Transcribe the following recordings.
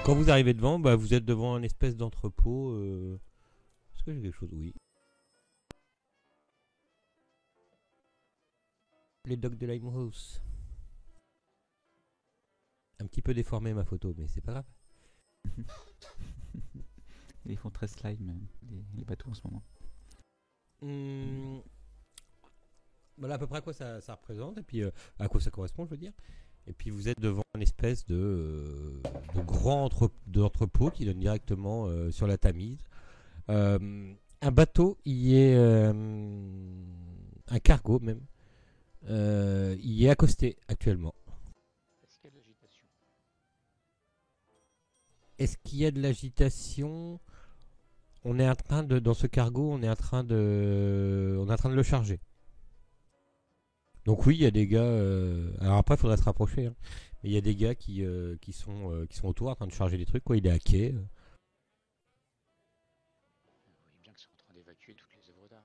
Quand vous arrivez devant, bah, vous êtes devant un espèce d'entrepôt. Est-ce que j'ai quelque chose? Oui. Les docks de Limehouse. Un petit peu déformé ma photo, mais c'est pas grave. Ils font très slime, les bateaux en ce moment. Voilà à peu près à quoi ça représente, et puis à quoi ça correspond, je veux dire. Et puis vous êtes devant une espèce de grand entrepôt qui donne directement sur la Tamise. Un bateau y est... un cargo même. Y est accosté actuellement. Est-ce qu'il y a de l'agitation? On est en train de... Dans ce cargo, on est en train de le charger. Donc oui, il y a des gars... Alors après, il faudrait se rapprocher. Hein. Mais il y a des gars qui sont autour en train de charger des trucs. Quoi. Il est à quai. Vous voyez bien qu'ils sont en train d'évacuer toutes les œuvres d'art.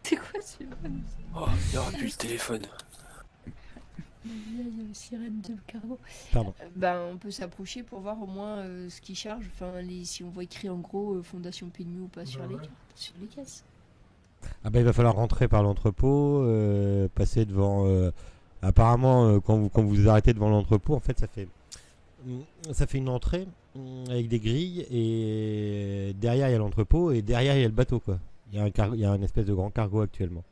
C'est quoi Sylvain? Oh, il aura plus le téléphone. Il y a une sirène de cargo. Pardon. On peut s'approcher pour voir au moins ce qui charge. Enfin, si on voit écrit en gros Fondation Pignou ou pas sur les caisses. Ah bah il va falloir rentrer par l'entrepôt, passer devant... apparemment, quand vous vous arrêtez devant l'entrepôt, en fait, ça fait une entrée avec des grilles, et derrière il y a l'entrepôt, et derrière il y a le bateau, quoi. Il y a une espèce de grand cargo actuellement.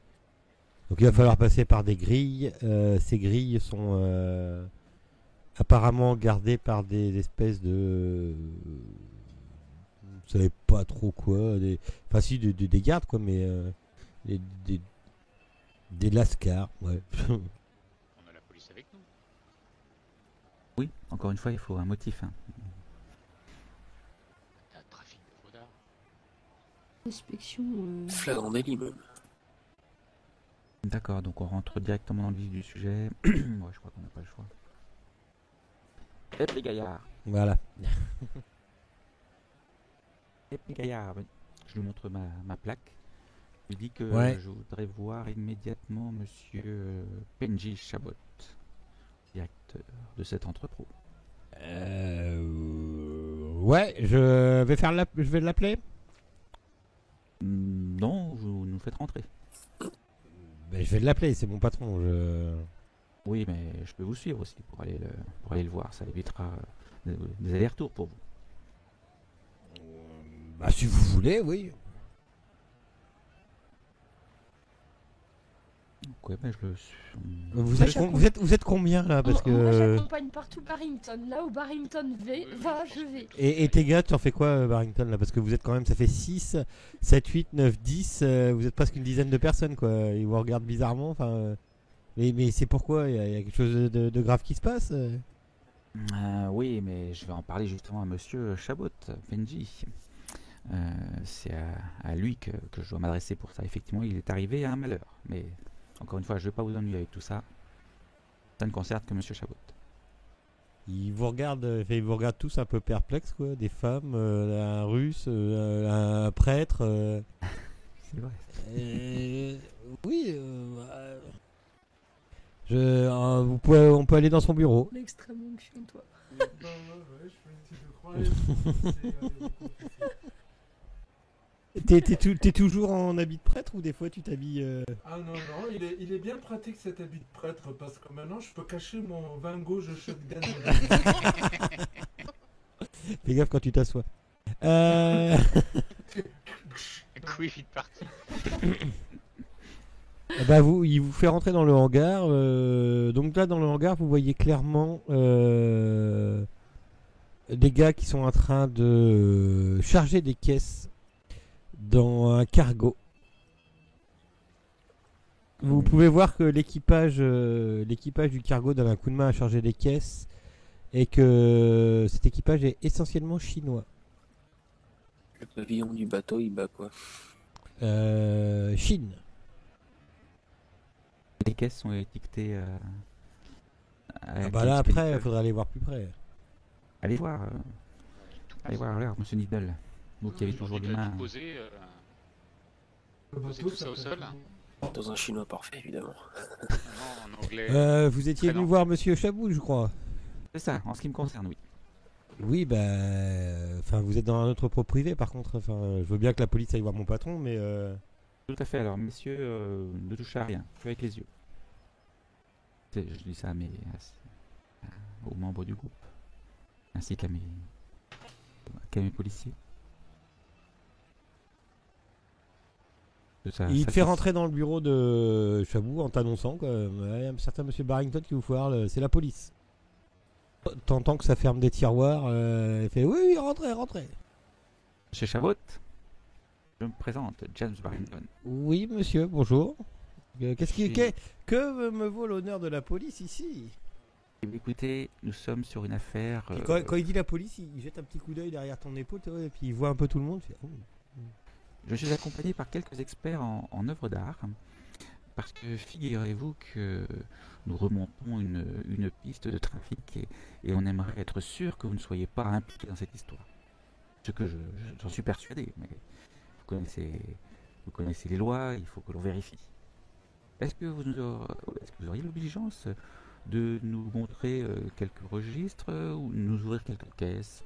Donc il va falloir passer par des grilles. Ces grilles sont apparemment gardées par des espèces de... Vous savez pas trop quoi. Enfin si, des gardes, quoi, mais... des lascars, ouais. On a la police avec nous. Oui, encore une fois, il faut un motif. Hein. T'as trafic d'œuvres d'art. Inspection. Flagrant délit même. D'accord, donc on rentre directement dans le vif du sujet. Ouais, je crois qu'on n'a pas le choix. Hep les gaillards. Voilà. Hep les gaillards. Je lui montre ma plaque. Je lui dis que Ouais. je voudrais voir immédiatement monsieur Penji Chabot, directeur de cet entrepôt. Ouais, je vais l'appeler. Non, vous nous faites rentrer. Ben, je vais l'appeler, c'est mon patron. Oui, mais je peux vous suivre aussi pour aller le voir. Ça évitera des allers-retours pour vous. Bah si vous voulez, oui. Donc, ouais, ben, je le suis. Vous êtes combien là? Parce Moi, que... j'accompagne partout Barrington. Là où Barrington va, je vais. Et tes gars, tu en fais quoi, Barrington, là? Parce que vous êtes quand même, ça fait 6, 7, 8, 9, 10, vous êtes presque une dizaine de personnes, quoi. Ils vous regardent bizarrement, enfin... mais c'est pourquoi? Il y a quelque chose de grave qui se passe? Oui, mais je vais en parler justement à monsieur Chabot, Benji. C'est à lui que je dois m'adresser pour ça. Effectivement, il est arrivé à un malheur. Mais encore une fois, je ne vais pas vous ennuyer avec tout ça. Ça ne concerne que monsieur Chabot. Ils vous regardent tous un peu perplexes, quoi. Des femmes, un russe, un prêtre. C'est vrai. Oui. On peut aller dans son bureau. L'extrême onction, toi. Ouais, je peux essayer de croire. T'es toujours en habit de prêtre ou des fois tu t'habilles Ah non, il est bien pratique cet habit de prêtre parce que maintenant je peux cacher mon vin gauche shotgun. Fais gaffe quand tu t'assois. Oui, vite parti. Bah il vous fait rentrer dans le hangar. Donc là dans le hangar vous voyez clairement des gars qui sont en train de charger des caisses dans un cargo. Vous pouvez voir que l'équipage du cargo donne un coup de main à charger des caisses et que cet équipage est essentiellement chinois. Le pavillon du bateau, il bat quoi? Chine. Les caisses sont étiquetées. Bah là après, il faudra aller voir plus près. Allez voir. Regarde, monsieur Needle. Vous qui avez toujours les mains. Poser Le tout ça au sol. Dans un chinois parfait, évidemment. Non, en anglais. Vous étiez venu prénom. voir Monsieur Chabou, je crois. C'est ça, en ce qui me concerne, oui. Oui, bah, enfin, vous êtes dans un autre propos privé, par contre. Enfin, je veux bien que la police aille voir mon patron, mais Tout à fait. Alors, messieurs, ne touchez à rien, que avec les yeux. Je dis ça aux membres du groupe, ainsi qu'à mes policiers. il te fait rentrer dans le bureau de Chabou en t'annonçant qu'il y a un certain Monsieur Barrington qui vous foire, c'est la police. T'entends que ça ferme des tiroirs, il fait oui, oui, rentrez, rentrez. Chez Chabot, je me présente, James Barrington. Oui, monsieur, bonjour. Qu'est-ce qui, Je suis- que me vaut l'honneur de la police ici? Eh bien, écoutez, nous sommes sur une affaire. Puis quand il dit la police, il jette un petit coup d'œil derrière ton épaule, tu vois, et puis il voit un peu tout le monde. Il fait, oh. Je suis accompagné par quelques experts en œuvres d'art, parce que figurez-vous que nous remontons une piste de trafic et on aimerait être sûr que vous ne soyez pas impliqué dans cette histoire. Ce que j'en suis persuadé, mais vous connaissez les lois, il faut que l'on vérifie. Est-ce que vous auriez l'obligeance de nous montrer quelques registres ou de nous ouvrir quelques caisses,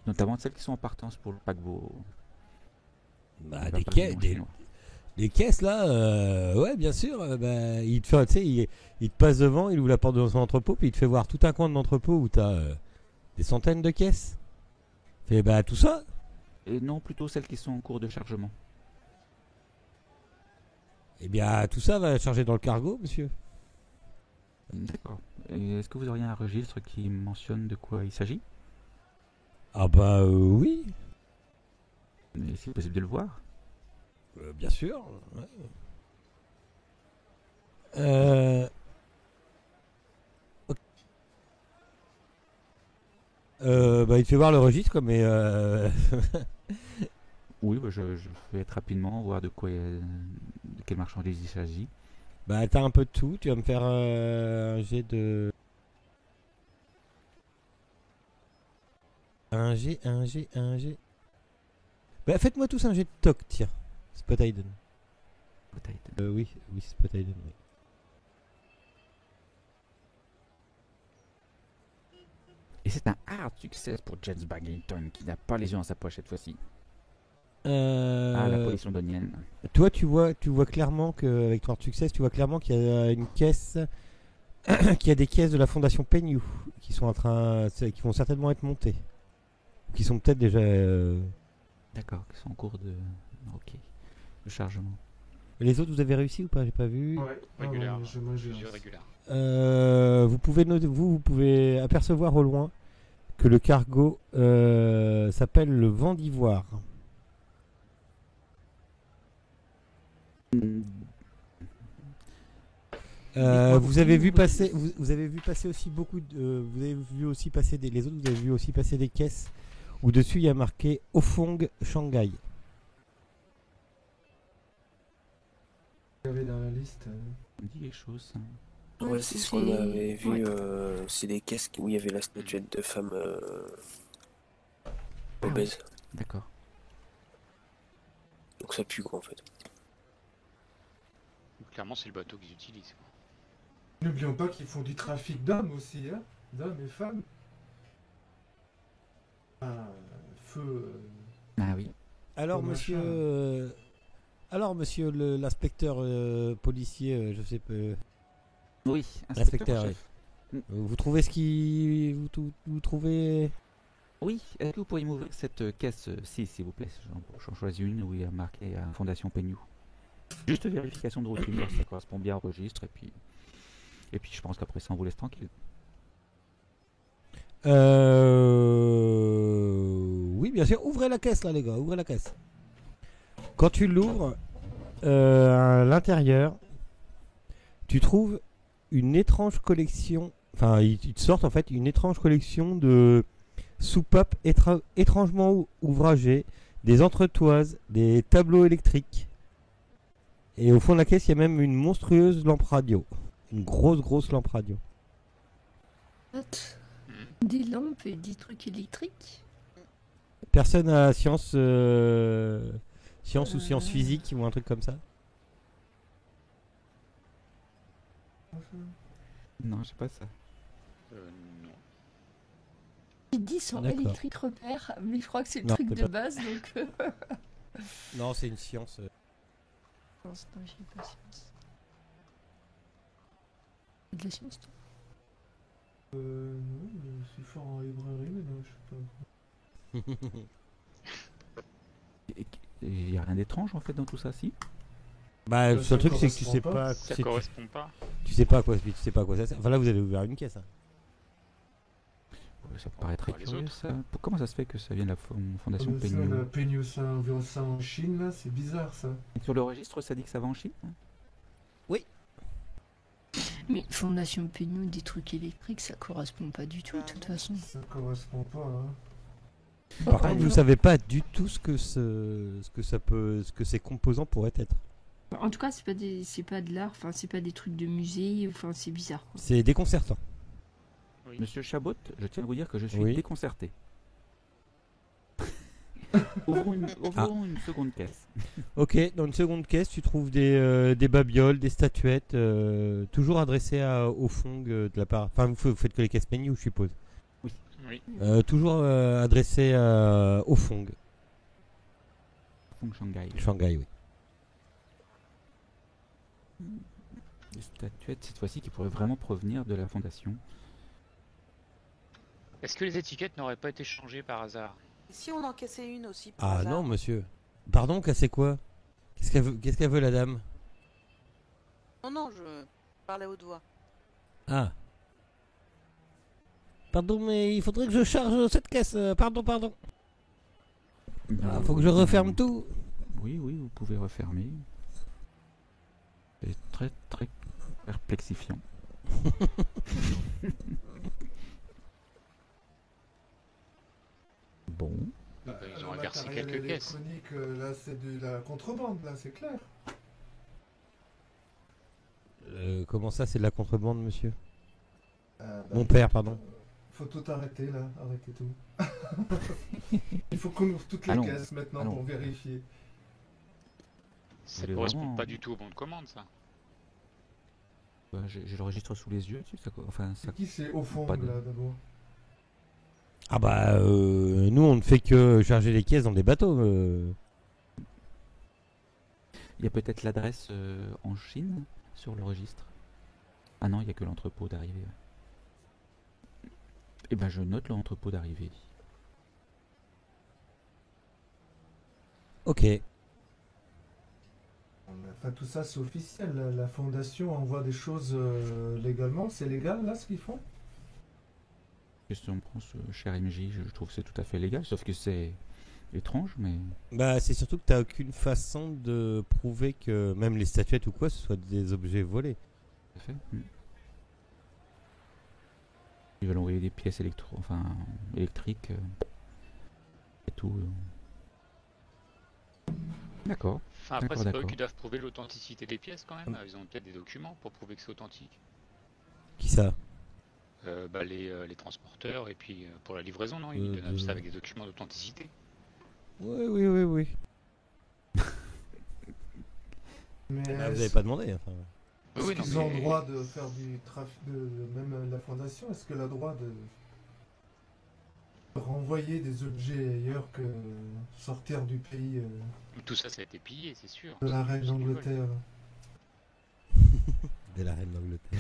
notamment celles qui sont en partance pour le paquebot? Bah, des caisses là, ouais, bien sûr. Bah, il te fait, tu sais, il te passe devant, il ouvre la porte de son entrepôt, puis il te fait voir tout un coin de l'entrepôt où t'as des centaines de caisses. Il fait bah tout ça. Et non, plutôt celles qui sont en cours de chargement. Eh bien, tout ça va charger dans le cargo, monsieur. D'accord. Et est-ce que vous auriez un registre qui mentionne de quoi il s'agit? Ah bah oui. Et c'est possible de le voir? Bien sûr. Ouais. Ok. Bah, il te fait voir le registre, quoi, mais Oui, bah, je vais être rapidement, voir de quelle marchandise il s'agit. bah, t'as un peu de tout. Tu vas me faire un jet de. Un G. Bah, faites-moi tous un jet de toc, tiens. Spot Hidden. Peut-être. Oui, Spot Hidden, oui. Et c'est un hard succès pour James Barrington qui n'a pas les yeux dans sa poche cette fois-ci. Euh, La police londonienne. Toi, tu vois clairement qu'avec ton succès, tu vois clairement qu'il y a une caisse, qu'il y a des caisses de la fondation Penyu qui sont qui vont certainement être montées, qui sont peut-être déjà. D'accord, qui sont en cours de. Ok. De chargement. Les autres, vous avez réussi ou pas? J'ai pas vu. Ouais, Régulière. moi, j'ai Mesure régulière. Vous pouvez apercevoir au loin que le cargo s'appelle le Vent d'Ivoire. Vous avez vu passer, vous avez vu passer aussi beaucoup de, vous avez vu aussi passer les autres, vous avez vu aussi passer des caisses où dessus il y a marqué Ofong Shanghai. Il y avait dans la liste. On dit quelque chose. Ouais, c'est ce qu'on avait vu. C'est des caisses où il y avait la statuette de femme obèse. D'accord. Donc ça pue, quoi, en fait. Clairement, c'est le bateau qu'ils utilisent. Quoi. N'oublions pas qu'ils font du trafic d'hommes aussi, hein, d'hommes et femmes. Ah, feu. Ah oui. Alors Au monsieur, l'inspecteur policier, je sais pas, Oui, l'inspecteur, chef. vous trouvez vous trouvez. Oui, est-ce que vous pourriez m'ouvrir cette caisse-ci, s'il vous plaît? J'en choisis une où il y a marqué Fondation Penyu. Juste vérification de routine, voir si ça correspond bien au registre, et puis je pense qu'après ça, on vous laisse tranquille. Oui, bien sûr. Ouvrez la caisse, là, les gars. Ouvrez la caisse. Quand tu l'ouvres, à l'intérieur, tu trouves une étrange collection. Enfin, ils te sortent en fait une étrange collection de soupapes étrangement ouvragées, des entretoises, des tableaux électriques. Et au fond de la caisse, il y a même une monstrueuse lampe radio. Une grosse lampe radio. Des lampes et des trucs électriques. Personne à science ou science physique ou un truc comme ça? Non, j'ai pas ça. Non. J'ai dit sans D'accord. électrique repère, mais je crois que c'est le Non, truc c'est de pas- base, donc... Non, c'est une science. Non, j'ai pas science. C'est de la science, toi. Non, je suis fort en librairie, mais non, je sais pas. Il y a rien d'étrange en fait dans tout ça, si? Bah, le Ça seul truc, c'est que tu correspond sais pas. pas. Ça tu, correspond pas. tu sais pas à quoi, tu sais pas à quoi ça sert. Enfin, là, vous avez ouvert une caisse. Hein. Ça paraît très les curieux autres. ça. Comment ça se fait que ça vient de la fondation Ça, Penny? la Penny, ça environ ça en Chine, là, c'est bizarre, ça. Sur le registre, ça dit que ça va en Chine? Mais Fondation Pignou, des trucs électriques, ça correspond pas du tout, de toute façon. Ça correspond pas, hein. Par contre, vous savez pas du tout ce que ces composants pourraient être. En tout cas, c'est pas de l'art, enfin, c'est pas des trucs de musée, enfin, c'est bizarre, quoi. C'est déconcertant. Oui. Monsieur Chabot, je tiens à vous dire que je suis Oui. déconcerté. ouvrons une seconde caisse. Ok, dans une seconde caisse, tu trouves des babioles, des statuettes, toujours adressées au fond de la part. Enfin, vous faites que les caisses Penny, je suppose. Oui. Toujours adressées au Fong. Fong Shanghai. Shanghai, oui. Des statuettes cette fois-ci qui pourraient vraiment provenir de la fondation. Est-ce que les étiquettes n'auraient pas été changées par hasard? Et si on en cassait une aussi par Ah hasard non, monsieur. Pardon, c'est quoi? Qu'est-ce qu'elle veut, la dame? Non, non, je parlais à haute voix. Ah. Pardon, mais il faudrait que je charge cette caisse. Pardon. Ah, faut que je referme tout. Oui, vous pouvez refermer. C'est très très perplexifiant. Bon. Ils Le ont inversé matériel quelques caisses. électronique, là, c'est de la contrebande, là, c'est clair. Comment ça, c'est de la contrebande, monsieur? Bah, Mon père, pardon. Faut tout arrêter, là, arrêtez tout. Il faut qu'on ouvre toutes les Allons, caisses maintenant allons. pour vérifier. Ça voulez correspond vraiment- pas du tout au bon de commande, ça. J'ai le registre sous les yeux. Enfin, ça... C'est qui c'est au fond, Pas de- là, d'abord? Ah bah, nous, on ne fait que charger les caisses dans des bateaux. Il y a peut-être l'adresse en Chine sur le registre. Ah non, il n'y a que l'entrepôt d'arrivée. Ouais. Eh ben, je note l'entrepôt d'arrivée. Ok. Enfin, tout ça, c'est officiel. La fondation envoie des choses légalement. C'est légal, là, ce qu'ils font? Question de prend ce cher MJ, je trouve que c'est tout à fait légal, sauf que c'est étrange, mais... Bah, c'est surtout que t'as aucune façon de prouver que même les statuettes ou quoi, ce soit des objets volés. Tout à fait. Ils veulent envoyer des pièces électriques et tout. D'accord. Enfin, après, D'accord, c'est pas eux d'accord. qui doivent prouver l'authenticité des pièces quand même. Ils ont peut-être des documents pour prouver que c'est authentique. Qui ça? Les transporteurs, et puis pour la livraison, non, ils donnent ça avec des documents d'authenticité. Oui. Mais Bah, vous avez pas demandé. Enfin. est-ce Oui, non, qu'ils ont mais- le droit de faire du trafic, même la fondation, est-ce qu'elle a le droit de renvoyer des objets ailleurs que sortir du pays Tout ça, ça a été pillé, c'est sûr. de la reine C'est du vol. d'Angleterre? De la reine d'Angleterre.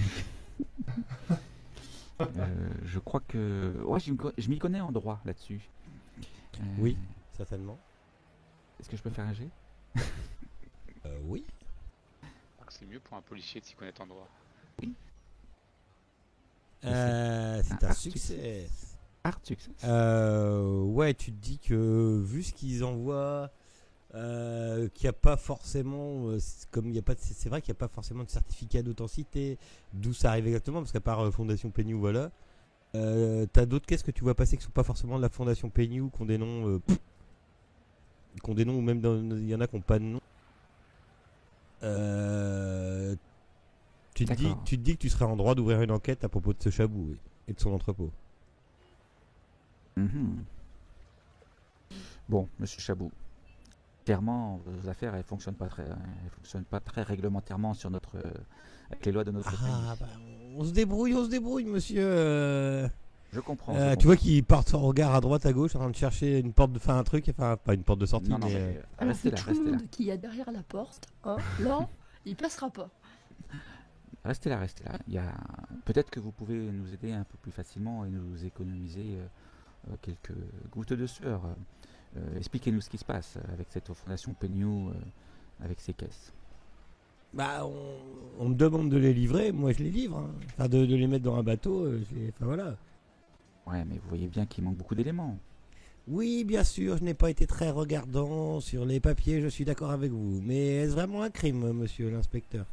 Je crois que... Ouais, je m'y connais en droit là-dessus. Oui, certainement. Est-ce que je peux faire un jet? Oui. Je crois que c'est mieux pour un policier de s'y connaître en droit. C'est un art succès. Art success. Ouais, tu te dis que vu ce qu'ils envoient, qu'il n'y a pas forcément, comme il y a pas, c'est vrai qu'il n'y a pas forcément de certificat d'authenticité, d'où ça arrive exactement, parce qu'à part Fondation Penny ou voilà, t'as d'autres caisses que tu vois passer qui sont pas forcément de la Fondation Penny ou qui ont des noms, ou même il y en a qui n'ont pas de nom. Tu te D'accord. dis que tu serais en droit d'ouvrir une enquête à propos de ce chabou, oui, et de son entrepôt. Mhm. Bon, monsieur Chabot, Clairement, vos affaires, elles fonctionnent pas très réglementairement sur avec les lois de notre pays. Ah, bah, on se débrouille, monsieur. Je comprends. Tu vois qu'ils partent en regard à droite, à gauche, en train de chercher une porte, un truc, enfin pas une porte de sortie, Non, mais mais Alors restez que là, tout le restez là. monde qu'il y a derrière la porte, hein, là, il passera pas. Restez là. Peut-être que vous pouvez nous aider un peu plus facilement et nous économiser quelques gouttes de sueur. Expliquez-nous ce qui se passe avec cette fondation Pennew, avec ces caisses. bah on me demande de les livrer, moi je les livre, hein. Enfin de les mettre dans un bateau, enfin voilà. Ouais, mais vous voyez bien qu'il manque beaucoup d'éléments. Oui, bien sûr, je n'ai pas été très regardant sur les papiers, je suis d'accord avec vous. Mais est-ce vraiment un crime, monsieur l'inspecteur?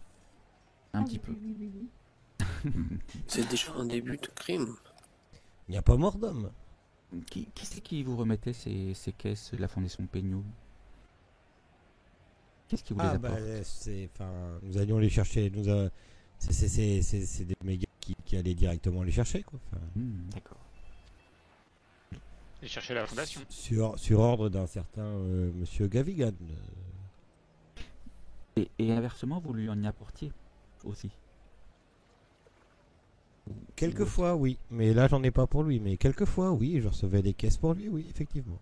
Un petit peu. Oui. C'est déjà un début de crime. Il n'y a pas mort d'homme. Qui c'est qui vous remettait ces caisses de la fondation Pennew? Qu'est-ce qui vous les apporte? Nous allions les chercher, c'est des méga qui allaient directement les chercher, quoi. Enfin, D'accord. Et chercher la fondation. sur ordre d'un certain monsieur Gavigan. Et inversement, vous lui en y apportiez aussi? Quelquefois, oui, mais là j'en ai pas pour lui. Mais quelquefois, oui, je recevais des caisses pour lui, oui, effectivement.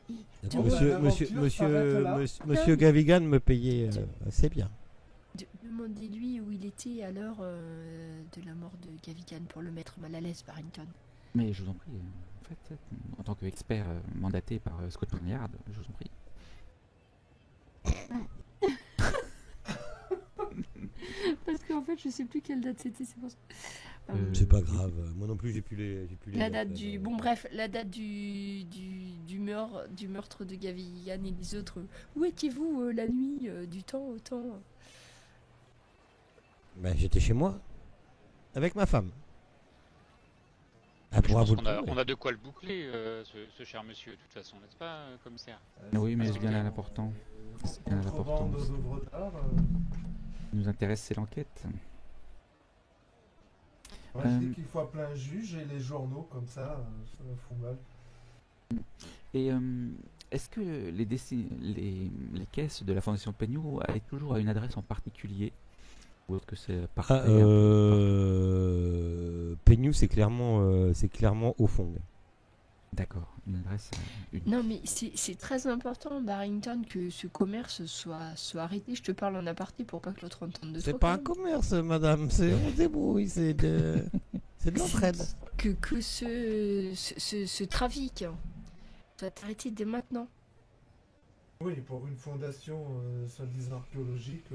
Oui. Tu Monsieur Gavigan me payait assez bien. Demandez-lui où il était à l'heure de la mort de Gavigan pour le mettre mal à l'aise, Barrington. Mais je vous en prie, en fait, en tant qu'expert mandaté par Scotland Yard, je vous en prie. Parce qu'en fait, je sais plus quelle date c'était, c'est pour ça. C'est pas grave, moi non plus j'ai plus les La dates, date du. Bon, bref, la date du meurtre de Gavigan et les autres. Où étiez-vous la nuit, du temps au temps? Ben, j'étais chez moi, avec ma femme. Ah, Je pense vous qu'on a, on a de quoi le boucler, ce cher monsieur, de toute façon, n'est-ce pas, commissaire? Oui, mais c'est bien là l'important. C'est bien l'important. Contrebande d'œuvres d'art. Ce qui nous intéresse, c'est l'enquête. Moi, je dis qu'il faut appeler un juge et les journaux comme ça me fout mal. Et est-ce que les caisses de la fondation Penny allaient toujours à une adresse en particulier? Ou est-ce que c'est parfait? Penny, c'est clairement au fond. D'accord, une adresse unique. Non, mais c'est très important, Barrington, que ce commerce soit arrêté. Je te parle en aparté pour pas que l'autre entende de C'est trop. pas un commerce, madame, on se débrouille, c'est de l'entraide. Que ce trafic doit arrêter dès maintenant. Oui, pour une fondation soi-disant archéologique,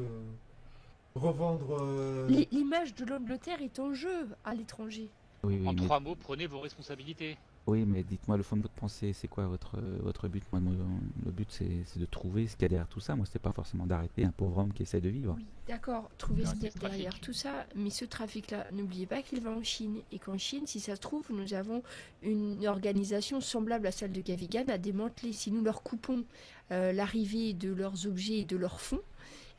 revendre... L'image de l'Angleterre est en jeu à l'étranger. Oui, En mais, 3 mots, prenez vos responsabilités. oui, mais dites-moi le fond de votre pensée, c'est quoi votre but? Moi, le but, c'est de trouver ce qu'il y a derrière tout ça. Moi, c'est pas forcément d'arrêter un pauvre homme qui essaie de vivre. Oui, d'accord, trouver ce qu'il y a ce trafic. derrière tout ça, mais ce trafic-là, n'oubliez pas qu'il va en Chine, et qu'en Chine, si ça se trouve, nous avons une organisation semblable à celle de Gavigan à démanteler. Si nous leur coupons l'arrivée de leurs objets et de leurs fonds,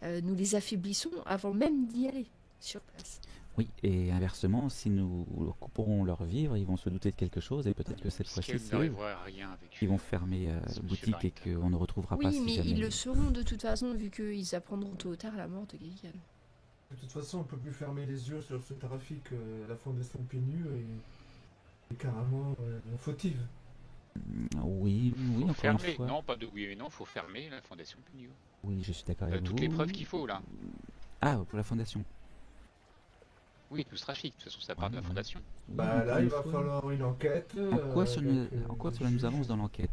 nous les affaiblissons avant même d'y aller sur place. Oui, et inversement, si nous leur couperons leur vivre, ils vont se douter de quelque chose et peut-être que cette Ce fois-ci, qu'elle c'est eux n'arrivera à rien avec qui vont fermer Monsieur boutique et Barrington. qu'on ne retrouvera pas Oui, si mais jamais. ils le sauront de toute façon, vu qu'ils apprendront tôt ou tard la mort de Gavigan. De toute façon, on peut plus fermer les yeux sur ce trafic. La fondation Penny est carrément fautive. Oui, Faut encore une fermer. fois. Non, pas de oui et non, faut fermer la fondation Penny. Oui, je suis d'accord avec Toutes vous. les preuves qu'il faut, là. Ah, pour la fondation. Oui, tout ce trafic, de toute façon, ça part de la Ouais. fondation. Oui, Bah encore là, une il va fois. falloir une enquête. En quoi, avec, en quoi des cela nous juges. avance dans l'enquête?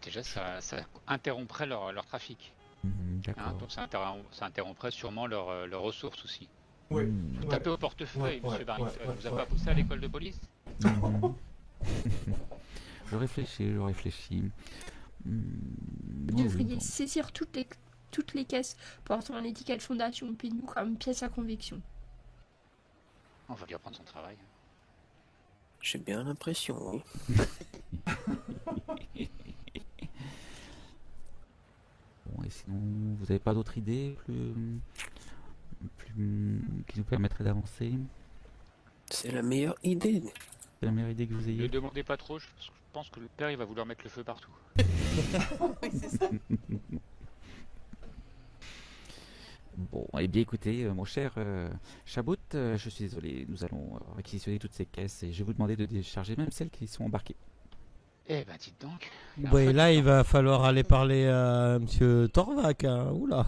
Déjà, ça interromprait leur trafic. Hein, D'accord. donc ça interromprait sûrement leurs ressources aussi. Oui. Mhm. Ouais. Tapez au portefeuille, Ouais, monsieur ouais, Barrington. ouais, Vous a ouais. pas poussé à l'école de police? Mhm. Je réfléchis. Vous Oui, devriez bon. saisir toutes les caisses portant l'étiquette Fondation Penny comme pièce à conviction. On va lui apprendre son travail. J'ai bien l'impression, oui. Bon, et sinon, vous n'avez pas d'autres idées qui nous permettraient d'avancer? C'est la meilleure idée. C'est la meilleure idée que vous Ne ayez? demandez pas trop, je pense que le père il va vouloir mettre le feu partout. Oui, c'est ça. Bon, eh bien écoutez, mon cher Chabot, je suis désolé, nous allons réquisitionner toutes ces caisses et je vais vous demander de décharger même celles qui sont embarquées. Eh ben dites donc. Bon, et là, il va falloir aller parler à Monsieur Torvac. Hein. Oula.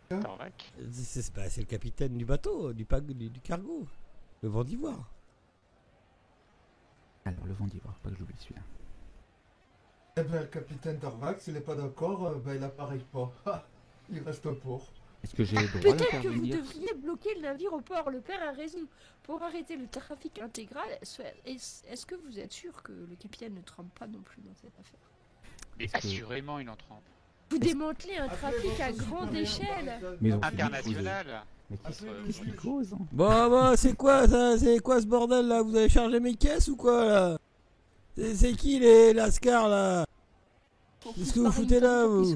Tarvac. C'est le capitaine du bateau, du cargo. Le vent d'ivoire. Alors, le vent d'Ivoire, pas que j'oublie celui-là. Eh ben, le capitaine Tarvac, s'il n'est pas d'accord, ben, il appareille pas. Ha, il reste pour. Est-ce que j'ai le droit Peut-être que vous d'intervenir? devriez bloquer le navire au port. Le père a raison. Pour arrêter le trafic intégral, est-ce que vous êtes sûr que le capitaine ne trempe pas non plus dans cette affaire? Mais Est-ce que- assurément il en trempe. Vous démantelez un trafic à grande échelle. Mais ils ont International. Mais Entre- qu'est-ce qu'il cause, hein? Bon, c'est quoi ça? C'est quoi ce bordel là? Vous avez chargé mes caisses ou quoi là? C'est qui les lascars là? Qu'est-ce que vous foutez là, vous?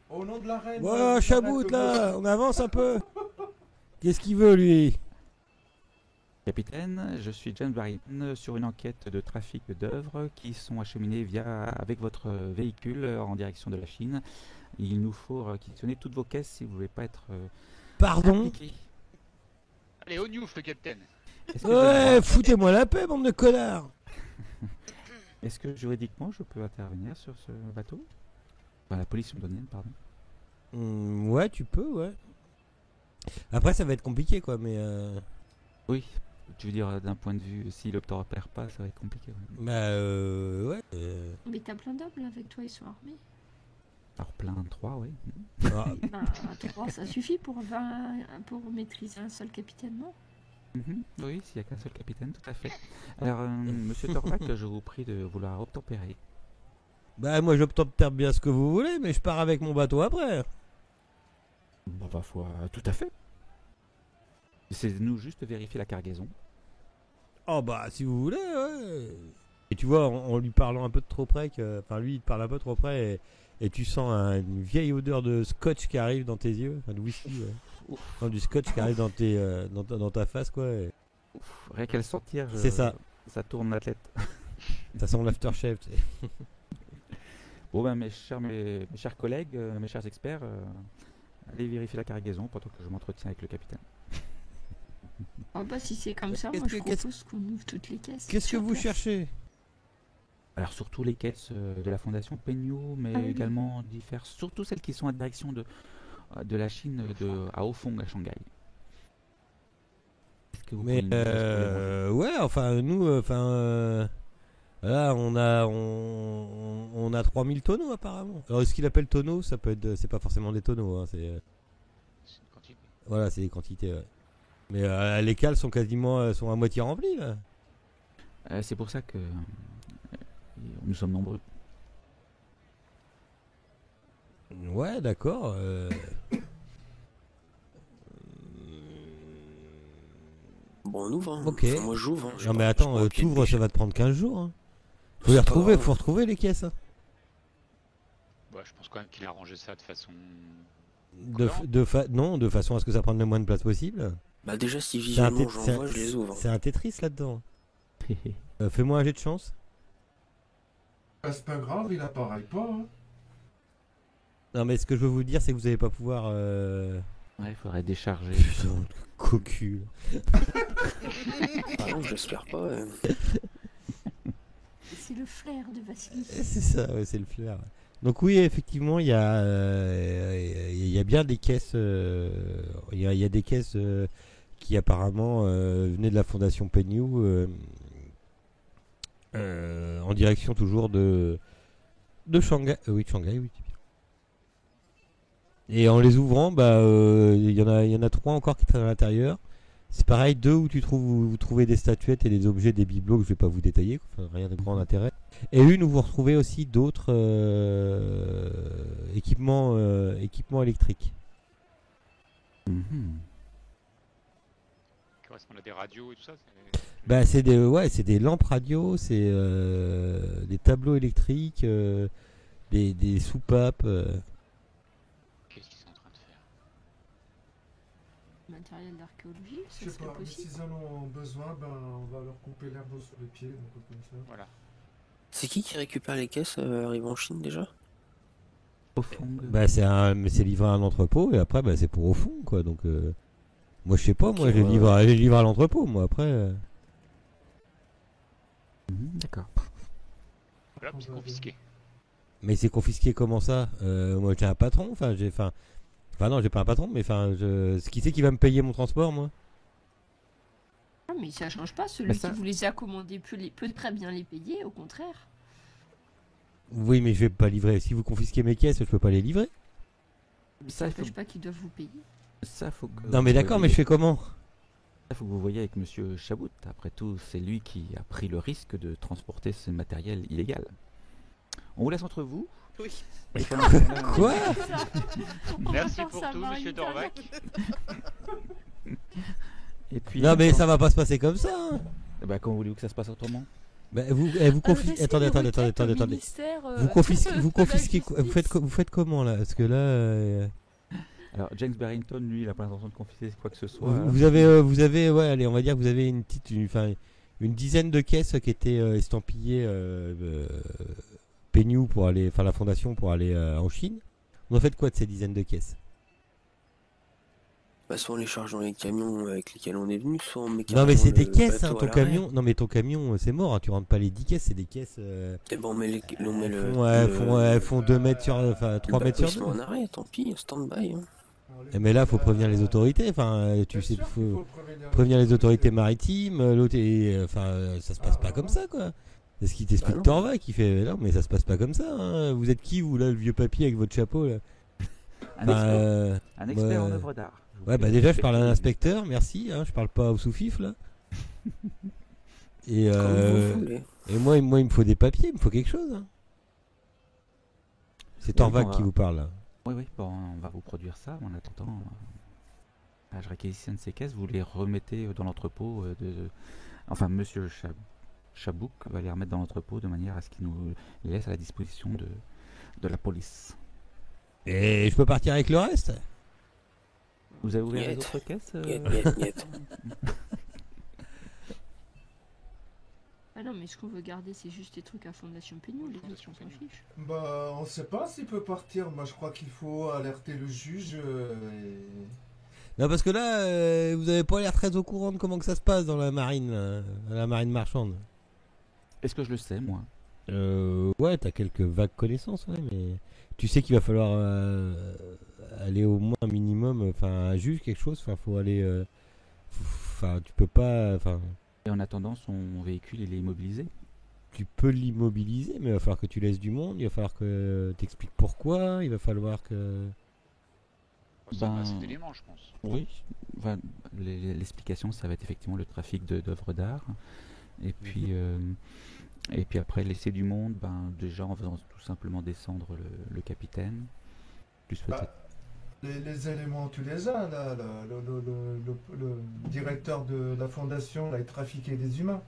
Au nom de la reine. Voilà, Chabout là, on avance un peu. Qu'est-ce qu'il veut lui? Capitaine, je suis James Barrington sur une enquête de trafic d'œuvres qui sont acheminées avec votre véhicule en direction de la Chine. Il nous faut réquisitionner toutes vos caisses si vous ne voulez pas être Pardon? impliqué. Allez, au news le capitaine. Est-ce que j'ai le Ouais, droit- foutez-moi la paix, bande de connards. Est-ce que juridiquement je peux intervenir sur ce bateau? Enfin, la police londonienne, pardon. Ouais, tu peux, ouais. Après, ça va être compliqué, quoi, mais... Oui, tu veux dire d'un point de vue, si le repère pas, ça va être compliqué. Ouais. Bah, ouais. Mais t'as plein d'hommes là avec toi, ils sont armés. Alors plein de 3, oui. Ah, Ben, 3, ça suffit pour maîtriser un seul capitaine, non? Mhm, oui, s'il n'y a qu'un seul capitaine, tout à fait. Alors, monsieur Torvac, je vous prie de vouloir obtempérer. bah, moi, j'obtempère bien ce que vous voulez, mais je pars avec mon bateau après. Bon, ma foi, tout à fait. C'est de nous juste vérifier la cargaison. Oh, bah, si vous voulez, ouais. Et tu vois, en lui parlant un peu de trop près, enfin, lui, il te parle un peu trop près, et tu sens une vieille odeur de scotch qui arrive dans tes yeux, enfin, de whisky, ouais. Non, du scotch qui arrive dans ta face, quoi. Et... Rien qu'à le sentir, C'est ça. Ça tourne la tête. Ça sent l'aftershave, tu sais. Bon, ben, mes chers collègues, mes chers experts, allez vérifier la cargaison pendant que je m'entretiens avec le capitaine. Oh bah si c'est comme ça, Qu'est-ce moi je que- qu'est-ce- propose qu'on ouvre toutes les caisses. Qu'est-ce que sur vous place. cherchez? Alors, surtout les caisses de la fondation Peignou, mais Ah oui. également surtout celles qui sont en direction de la Chine à Hofong, à Shanghai. Est-ce que vous Mais pouvez nous dire ce que ouais, enfin nous, là on a 3000 tonneaux apparemment. Alors ce qu'il appelle tonneaux, ça peut être, c'est pas forcément des tonneaux, hein, c'est C'est une quantité. voilà, c'est des quantités. Ouais. Mais les cales sont quasiment, sont à moitié remplies là. c'est pour ça que nous sommes nombreux. Ouais, d'accord. Bon, on ouvre. Hein. Ok. Enfin, moi, j'ouvre. Hein. Non mais attends, t'ouvres, ça va te prendre 15 jours. Hein. Faut les retrouver, faut retrouver les caisses. Hein. Bah, je pense quand même qu'il a rangé ça de façon. Non, de façon à ce que ça prenne le moins de place possible. Bah, déjà, si C'est un, visuellement j'en vois, je les ouvre. c'est un Tetris là-dedans. Fais-moi un jet de chance. Bah, c'est pas grave, il appareille pas. Hein. Non mais ce que je veux vous dire, c'est que vous allez pas pouvoir... Ouais, il faudrait décharger. Putain, cocu. Ah non, j'espère pas. Ouais. C'est le flair de Vassili. C'est ça, ouais, c'est le flair. Donc oui, effectivement, il y a bien des caisses... Il y a des caisses qui apparemment venaient de la fondation Peignou en direction toujours de Shanghai. Oui, de Shanghai, oui. Et en les ouvrant, bah, il y en a 3 encore qui traînent à l'intérieur. C'est pareil, 2 où vous trouvez des statuettes et des objets, des bibelots que je vais pas vous détailler, enfin, rien de grand intérêt. Et une où vous retrouvez aussi d'autres équipements électriques. Mhm. Qui correspondent à des radios et tout ça. c'est- Bah, c'est des lampes radio, c'est des tableaux électriques, des soupapes. Qu'est-ce qu'ils sont en train de faire? Matériel d'archéologie, Je ça sais serait pas, mais possible. s'ils en ont besoin, ben, on va leur couper l'herbe sur les pieds, donc comme ça. Voilà. C'est qui récupère les caisses arrivant en Chine déjà? Au fond. Bah mais c'est livré à un entrepôt et après bah c'est pour au fond quoi. Donc moi je sais pas, moi Ok, je ouais. les livre à l'entrepôt moi après. D'accord. Voilà, c'est confisqué. Mais c'est confisqué comment ça? Moi j'ai un patron, enfin non j'ai pas un patron, mais qui c'est qui va me payer mon transport moi? Ah, mais ça change pas. Celui Mais ça- qui vous les a commandés peut très bien les payer, au contraire. Oui mais je vais pas livrer. Si vous confisquez mes caisses, je peux pas les livrer. Mais Ça, ça il faut- n'empêche pas qu'ils doivent vous payer. Ça, faut que Non mais vous d'accord, mais voyez- je fais comment? ça, faut que vous voyez avec Monsieur Chabout. Après tout, c'est lui qui a pris le risque de transporter ce matériel illégal. On vous laisse entre vous. Oui. Et pendant ce temps-là, Quoi? Merci pour tout, monsieur Dorvac. Et puis, Non mais ça va pas se passer comme ça. Hein. bah, comment voulez-vous que ça se passe autrement? Bah, vous confisquez. Attendez. Vous confisquez quoi? Vous faites comment là? Parce que là. Alors, James Barrington, lui, il a pas l'intention de confisquer quoi que ce soit. Vous avez, ouais, allez, on va dire que vous avez une dizaine de caisses qui étaient estampillées Peignou pour aller, enfin la fondation pour aller en Chine. Vous en faites quoi de ces dizaines de caisses? Bah, soit on les charge dans les camions avec lesquels on est venu, soit on met Non mais carrément c'est des le caisses, hein, bateau ton à l'arrière. camion. Non mais ton camion, c'est mort, hein, tu rentres pas les 10 caisses, c'est des caisses. Et ben on met, on met Elles font 2 mètres sur, enfin 3 mètres sur 2. en arrêt, tant pis, stand-by. Hein. Mais là, faut prévenir les autorités. Enfin, tu sais, faut prévenir les autorités maritimes. L'autre, ça se passe pas comme ça, quoi. C'est ce qui t'explique non. Torva qui fait non, mais ça se passe pas comme ça. Hein. Vous êtes qui, vous là, le vieux papy avec votre chapeau là? Un expert en ouais. œuvre d'art. Ouais, bah déjà, je parle à un inspecteur, merci. Hein, je parle pas au sous-fif là. Et, Comme vous voulez. moi, il me faut des papiers, il me faut quelque chose. Hein. C'est Torva qui vous parle là. Oui, bon, on va vous produire ça. En attendant, je réquisitionne ces caisses, vous les remettez dans l'entrepôt Enfin, Monsieur Chabouk va les remettre dans l'entrepôt de manière à ce qu'il nous les laisse à la disposition de la police. Et je peux partir avec le reste? Vous avez ouvert les Niet. autres caisses Niet. Ah non, mais ce qu'on veut garder, c'est juste les trucs à Fondation Peignou. Les autres, on s'en fiche. Bah, on sait pas s'il peut partir. Moi, je crois qu'il faut alerter le juge. Non, parce que là, vous avez pas l'air très au courant de comment que ça se passe dans la marine, la marine marchande. Est-ce que je le sais, moi? Ouais, t'as quelques vagues connaissances, ouais, mais tu sais qu'il va falloir aller au moins un minimum, enfin un juge, quelque chose, enfin faut aller, enfin tu peux pas, enfin Et en attendant, son véhicule, il est immobilisé? tu peux l'immobiliser, mais il va falloir que tu laisses du monde, il va falloir que t'expliques pourquoi, il va falloir que... Ça va assez d'éléments, je pense. Oui, enfin, l'explication, ça va être effectivement le trafic d'œuvres d'art. Et puis, après, laisser du monde, déjà en faisant tout simplement descendre le capitaine. Plus peut-être. Les éléments, tu les as, là. Le directeur de la fondation, là, il trafiquait des humains.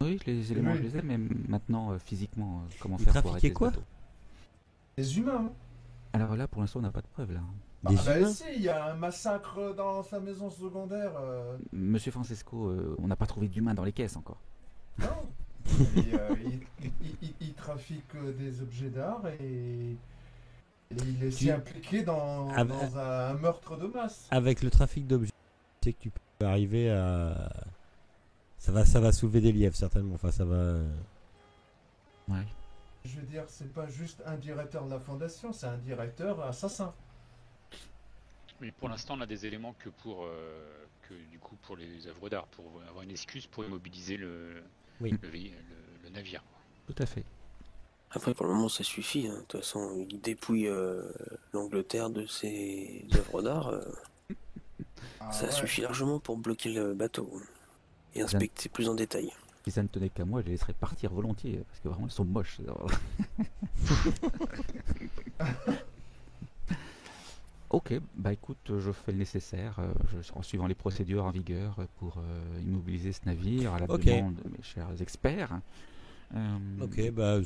Oui, les éléments, Oui. je les ai, mais maintenant, physiquement, comment Il faire pour trafiquait arrêter ce quoi bateau? Des humains, hein. Alors là, pour l'instant, on n'a pas de preuves, là. Des Bah, humains? si, il y a un massacre dans sa maison secondaire. Monsieur Francesco, on n'a pas trouvé d'humains dans les caisses encore. Non. Il trafique des objets d'art et il est aussi impliqué dans un meurtre de masse. Avec le trafic d'objets, tu sais que tu peux arriver à... Ça va soulever des lièvres, certainement, enfin ça va... Ouais. Je veux dire, c'est pas juste un directeur de la fondation, c'est un directeur assassin. Mais pour l'instant, on a des éléments que pour les œuvres d'art, pour avoir une excuse pour immobiliser le navire. Tout à fait. Après, pour le moment, ça suffit. Hein. De toute façon, il dépouille l'Angleterre de ses œuvres d'art. Ça suffit largement pour bloquer le bateau et inspecter plus en détail. Si ça ne tenait qu'à moi, je les laisserais partir volontiers, parce que vraiment, ils sont moches. Ok, bah écoute, je fais le nécessaire, en suivant les procédures en vigueur pour immobiliser ce navire à la demande de mes chers experts. Ok, bah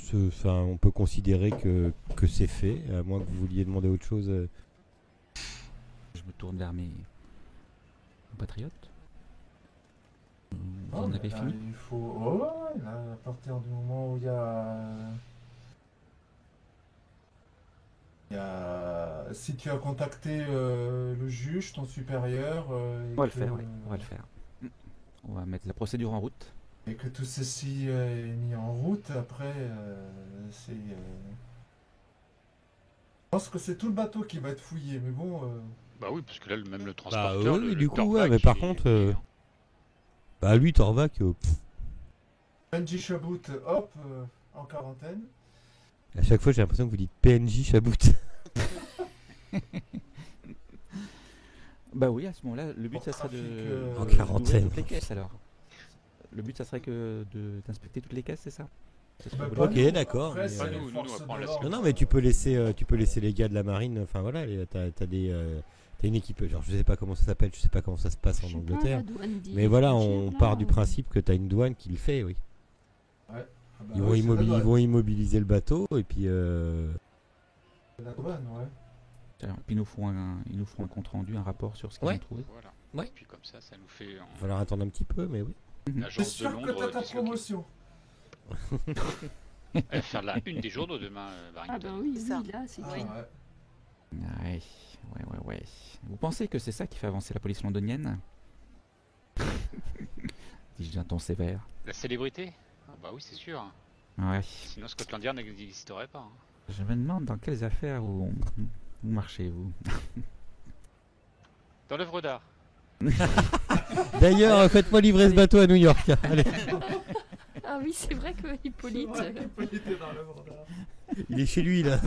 on peut considérer que c'est fait, à moins que vous vouliez demander autre chose. Je me tourne vers mes compatriotes. Vous Non, en mais avez là, fini? il faut. Oh, ouais, là, à partir du moment où il y a. Si tu as contacté le juge, ton supérieur, On va le faire, oui. On va le faire. On va mettre la procédure en route. et que tout ceci est mis en route, après, c'est. Je pense que c'est tout le bateau qui va être fouillé, mais bon. Bah oui, parce que là, même le Bah transporteur, oui, le du coup, Torvac, ouais, mais par il est contre, fouillé, hein. bah lui, Torvac, Benji Chabot, hop, en quarantaine. à chaque fois j'ai l'impression que vous dites PNJ Chabout. Bah oui, à ce moment-là, le but, Pour ça serait trafic, En d'ouvrir quarantaine. toutes les caisses, alors. Le but, ça serait d'inspecter toutes les caisses, c'est ça? C'est ce que Bah, vous pas voulez Ok, nous. d'accord, Après, mais, c'est les nous, forces on prend de la l'ordre. Non, non, mais tu peux laisser les gars de la marine. Enfin voilà, t'as une équipe. Genre, je sais pas comment ça s'appelle, je sais pas comment ça se passe Je en sais pas, Angleterre. la douane des Mais voilà, frontières, on là, part du principe que t'as une douane qui le fait, oui. Ah bah Ils oui, c'est la ils douane. vont immobiliser le bateau et puis. C'est la douane, ouais. Alors, puis ils nous feront un compte rendu, un rapport sur ce qu'ils Ouais. ont trouvé. Voilà. Ouais. Et puis comme ça nous fait Il va falloir attendre un petit peu, mais oui. C'est l'agence de sûr que Londres t'as ta disloquée. promotion. Elle va faire la une des journaux demain, Ah Barrington. bah oui, C'est ça. oui, là, c'est Ah, vrai. ouais. Ouais. Vous pensez que c'est ça qui fait avancer la police londonienne? Dis-je d'un ton sévère. La célébrité? Ah bah oui, c'est sûr. Ouais. Sinon Scotland Yard n'existerait pas, hein. Je me demande dans quelles affaires vous marchez, vous. Dans l'œuvre d'art. D'ailleurs, faites-moi livrer ce bateau à New York. Allez, Ah oui, c'est vrai que Hippolyte. Ouais, Hippolyte est dans l'œuvre d'art. il est chez lui là.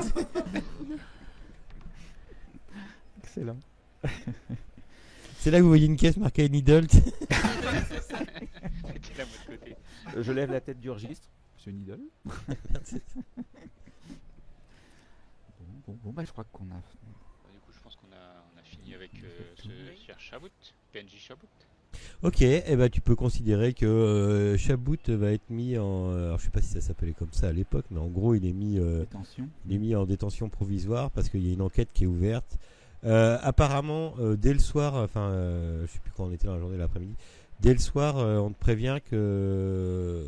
Excellent. C'est là que vous voyez une caisse marquée Needle. C'était là, moi, de côté. Je lève la tête du registre. C'est une idole. Bon, bah, je crois qu'on a. Bah, du coup, je pense qu'on a fini avec ce cher Chabot, PNJ Chabot. Ok, et ben tu peux considérer que Chabout va être mis en. Alors je sais pas si ça s'appelait comme ça à l'époque, mais en gros il est mis en détention provisoire parce qu'il y a une enquête qui est ouverte. Apparemment, dès le soir, enfin, je sais plus quand on était dans la journée, l'après-midi. Dès le soir, on te prévient que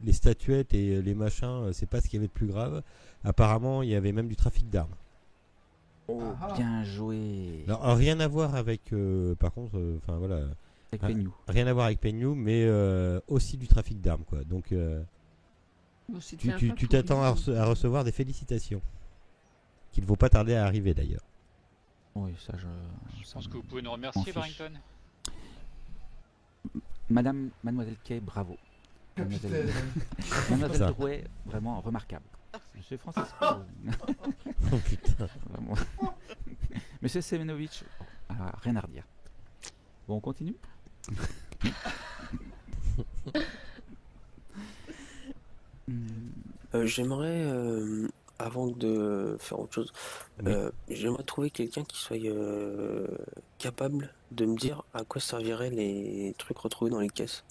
les statuettes et les machins, c'est pas ce qu'il y avait de plus grave. Apparemment, il y avait même du trafic d'armes. Oh, Ah. bien joué. Alors, rien à voir avec, par contre, enfin voilà, Avec Peignou. rien à voir avec Peignou, mais aussi du trafic d'armes, quoi. Donc, Bon, c'était un tu peu t'attends à, pourri. à recevoir des félicitations, qui ne vont pas tarder à arriver d'ailleurs. Oui, ça Je ça pense me- que vous pouvez nous m'en remercier, fiche. Barrington. Mademoiselle Kay, bravo. Capitaine. Mademoiselle Ça. Drouet, vraiment remarquable. Monsieur Francisco. Oh putain. Vraiment. Monsieur Semenovic, rien à redire. Bon, on continue. J'aimerais, avant de faire autre chose, Oui. j'aimerais trouver quelqu'un qui soit capable de me dire à quoi serviraient les trucs retrouvés dans les caisses.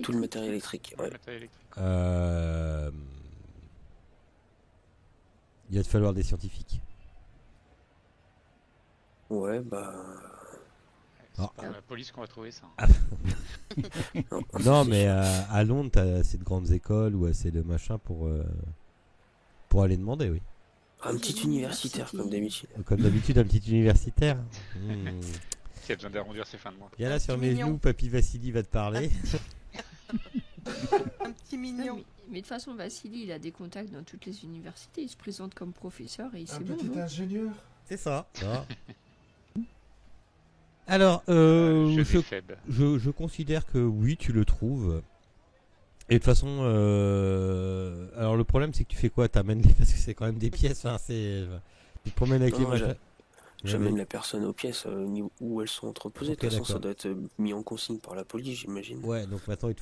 Tout le matériel électrique. Le Ouais. matériel électrique. Il va te falloir des scientifiques. Ouais, bah. C'est Ah. pas dans la police qu'on va trouver ça. Non, Non, c'est mais sûr. à Londres, t'as assez de grandes écoles ou assez de machins pour aller demander, oui. Un petit universitaire, comme d'habitude. Comme d'habitude, un petit universitaire. Hmm. Qui a besoin d'arrondir ses fins de mois. Viens là Un sur petit mes mignon. genoux, Papy Vassili va te parler. Un petit mignon. Mais de toute façon, Vassili, il a des contacts dans toutes les universités. Il se présente comme professeur et Un c'est bon, petit non ingénieur. C'est ça. Alors, Jeune je et faible. Je considère que oui, tu le trouves. Et de toute façon, alors le problème c'est que tu fais quoi? T'amènes les... Parce que c'est quand même des pièces, hein, tu te promènes avec les Non, machins. J'amène la personne aux pièces où elles sont entreposées. Ok, De toute façon, ça d'accord. doit être mis en consigne par la police, j'imagine. Ouais, donc maintenant il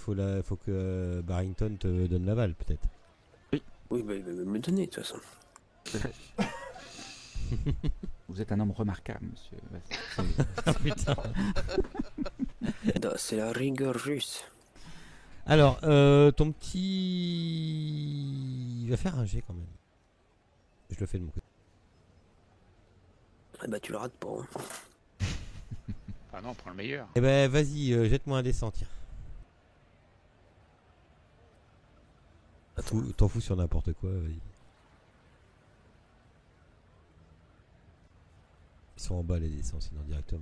faut que Barrington te donne l'aval peut-être. Oui, bah, il va me le donner, de toute façon. Vous êtes un homme remarquable, monsieur. Ah putain. C'est la rigueur russe. Alors, ton petit... Il va faire un jet quand même. Je le fais de mon côté. Ah bah, tu le rates pas. Hein. Ah non, prends le meilleur. Eh ben, vas-y, jette-moi un dessin, tiens. T'en fous sur n'importe quoi, vas-y. Ils sont en bas les dessins, sinon directement.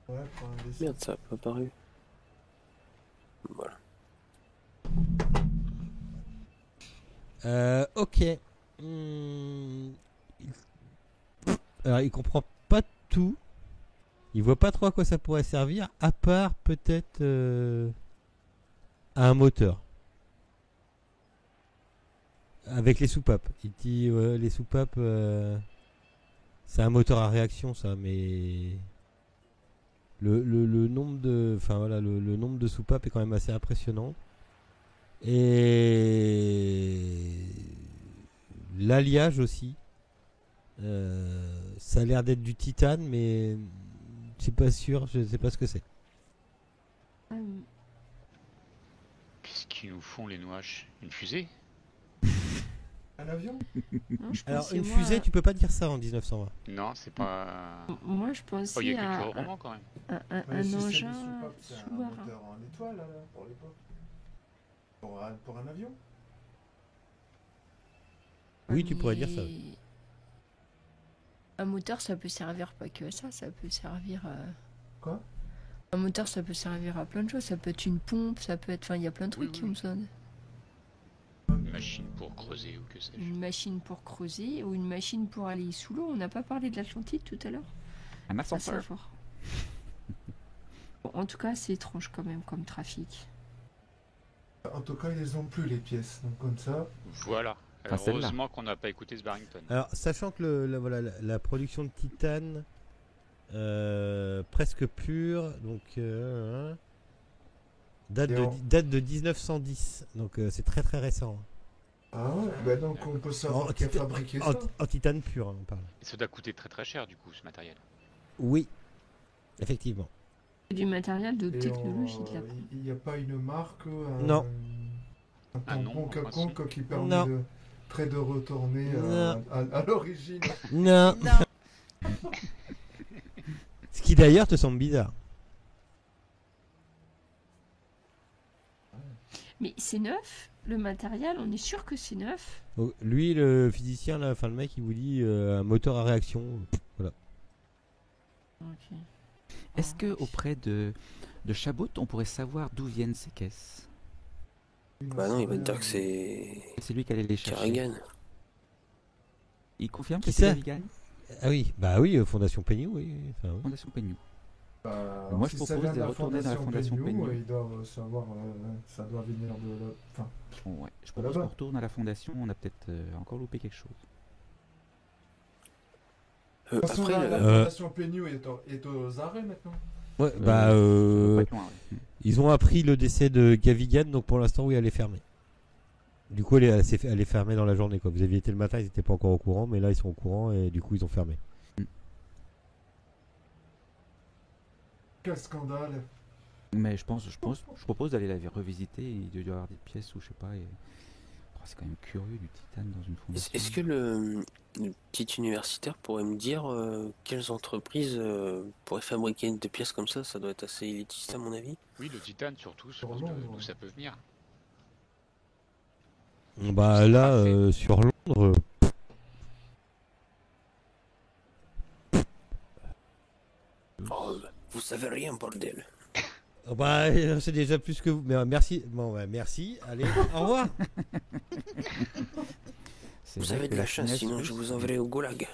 Ouais, prends un dessin. Merde, ça a pas apparu. Voilà. Ok. Alors, il comprend pas tout. Il voit pas trop à quoi ça pourrait servir, à part peut-être à un moteur. Avec les soupapes. Il dit les soupapes, c'est un moteur à réaction, ça, mais le nombre de, enfin voilà, le nombre de soupapes est quand même assez impressionnant. Et l'alliage aussi. Ça a l'air d'être du titane, mais c'est pas sûr, je sais pas ce que c'est. Qu'est-ce qu'ils nous font les Nouaches? Une fusée? Un avion? Non, je Alors pensais, une moi, fusée, tu peux pas dire ça en 1920. Non, c'est pas. Moi, je Oh, il y pensais a à quelques romans quand même. un Si c'est des engin soupapes, c'est un sous-marin. moteur en étoile là, pour l'époque. Pour un avion? Oui, tu pourrais dire ça. Mais un moteur, ça peut servir pas que à ça, ça peut servir à... Quoi? Un moteur, ça peut servir à plein de choses. Ça peut être une pompe, ça peut être... Enfin, il y a plein de trucs Oui, qui oui. me sonnent. Une machine pour creuser ou que sais-je. Une machine pour creuser ou une machine pour aller sous l'eau. On n'a pas parlé de l'Atlantide tout à l'heure? Un À ascenseur. savoir. Bon, en tout cas, c'est étrange quand même comme trafic. En tout cas, ils les ont plus les pièces, donc comme ça. Voilà. Enfin, celle-là. Heureusement qu'on n'a pas écouté ce Barrington. Alors, sachant que voilà, la production de titane presque pure, donc date de 1910, donc c'est très très récent. Ah ouais, bah donc on peut savoir qui a fabriqué ça. En titane pur, hein, on parle. Et ça doit coûter très très cher du coup ce matériel. Oui, effectivement. Du matériel de Et technologie de la il n'y a pas une marque, Non. un Ah non, tampon en quelconque principe. qui permet Non. de retourner Non. à l'origine. Non. Non. Ce qui d'ailleurs te semble bizarre. Mais c'est neuf, le matériel, on est sûr que c'est neuf. Donc, lui, le physicien, là, enfin le mec, il vous dit un moteur à réaction. Voilà. Ok. Est-ce que auprès de Chabot, on pourrait savoir d'où viennent ces caisses? Bah non, il va te dire que c'est C'est lui qui allait les chercher. Carrigan. Il confirme Qui que c'est ça Gavigan? Ah oui, bah oui, Fondation Peignot, oui. Enfin, oui. Fondation Peignot. Bah, Moi, si je ça propose vient de retourner dans la Fondation Peignot. Ils doivent savoir, ça doit venir de là. Enfin, Bon, ouais. Je propose Là-bas. qu'on retourne à la Fondation, on a peut-être encore loupé quelque chose. de toute façon, Après, la le- Fondation Peignot est aux arrêts maintenant. Ouais, Ça bah, doit pas être loin, ouais. ils ont appris le décès de Gavigan, donc pour l'instant, oui, elle est fermée. Du coup, elle est fermée dans la journée, quoi. Vous aviez été le matin, ils n'étaient pas encore au courant, mais là, ils sont au courant et du coup, ils ont fermé. Quel scandale. Mais je propose d'aller la revisiter. Il doit y avoir des pièces ou je sais pas. Oh, c'est quand même curieux du titane dans une fondation. Est-ce que le petit universitaire pourrait me dire quelles entreprises pourraient fabriquer des pièces comme ça? Ça doit être assez élitiste à mon avis. Oui, le titane surtout, je Sur pense Londres. d'où ça peut venir. Bah là, sur Londres, Oh, vous savez rien, bordel. bah, c'est déjà plus que vous. Mais merci. Bon, bah, merci. Allez, au revoir. C'est Vous vrai avez que de la chance, finesse sinon russe, je vous enverrai au goulag.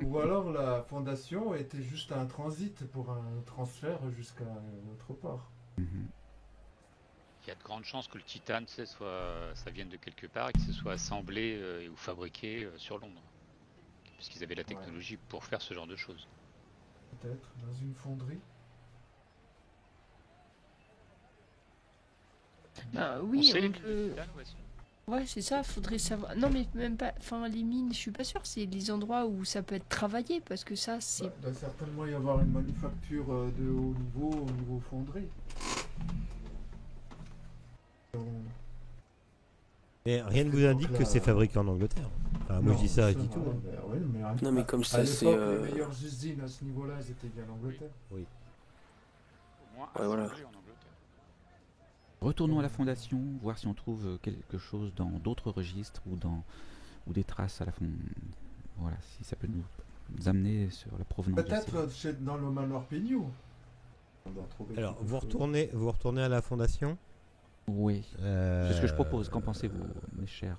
Ou alors la fondation était juste un transit pour un transfert jusqu'à autre part. Mhm. Il y a de grandes chances que le titane, tu sais, ça vienne de quelque part et que ce soit assemblé ou fabriqué sur Londres. Puisqu'ils avaient la technologie pour faire ce genre de choses. Peut-être dans une fonderie. Bah On oui, sait les on mines de peut... titane, où elles sont. Ouais, c'est ça, faudrait savoir. Non, mais même pas. Enfin, les mines, je suis pas sûre, c'est les endroits où ça peut être travaillé, parce que ça, c'est. Il doit certainement y avoir une manufacture de haut niveau fonderie. Mais rien ne vous indique que c'est fabriqué en Angleterre. Enfin, moi Non, je dis ça à va, qui tout. hein. oui, mais Non, mais comme ça, à c'est, l'époque, les meilleures usines à ce niveau-là, elles étaient bien en Angleterre. Au moins Ouais, voilà. assemblé en Angleterre. Retournons à la fondation, voir si on trouve quelque chose dans d'autres registres ou des traces à la fond. Voilà, si ça peut nous amener sur la provenance de ces... Peut-être dans le manoir Pignou. On doit trouver Alors, quelque vous chose. retournez à la fondation. Oui, c'est ce que je propose. Qu'en pensez-vous, mes chers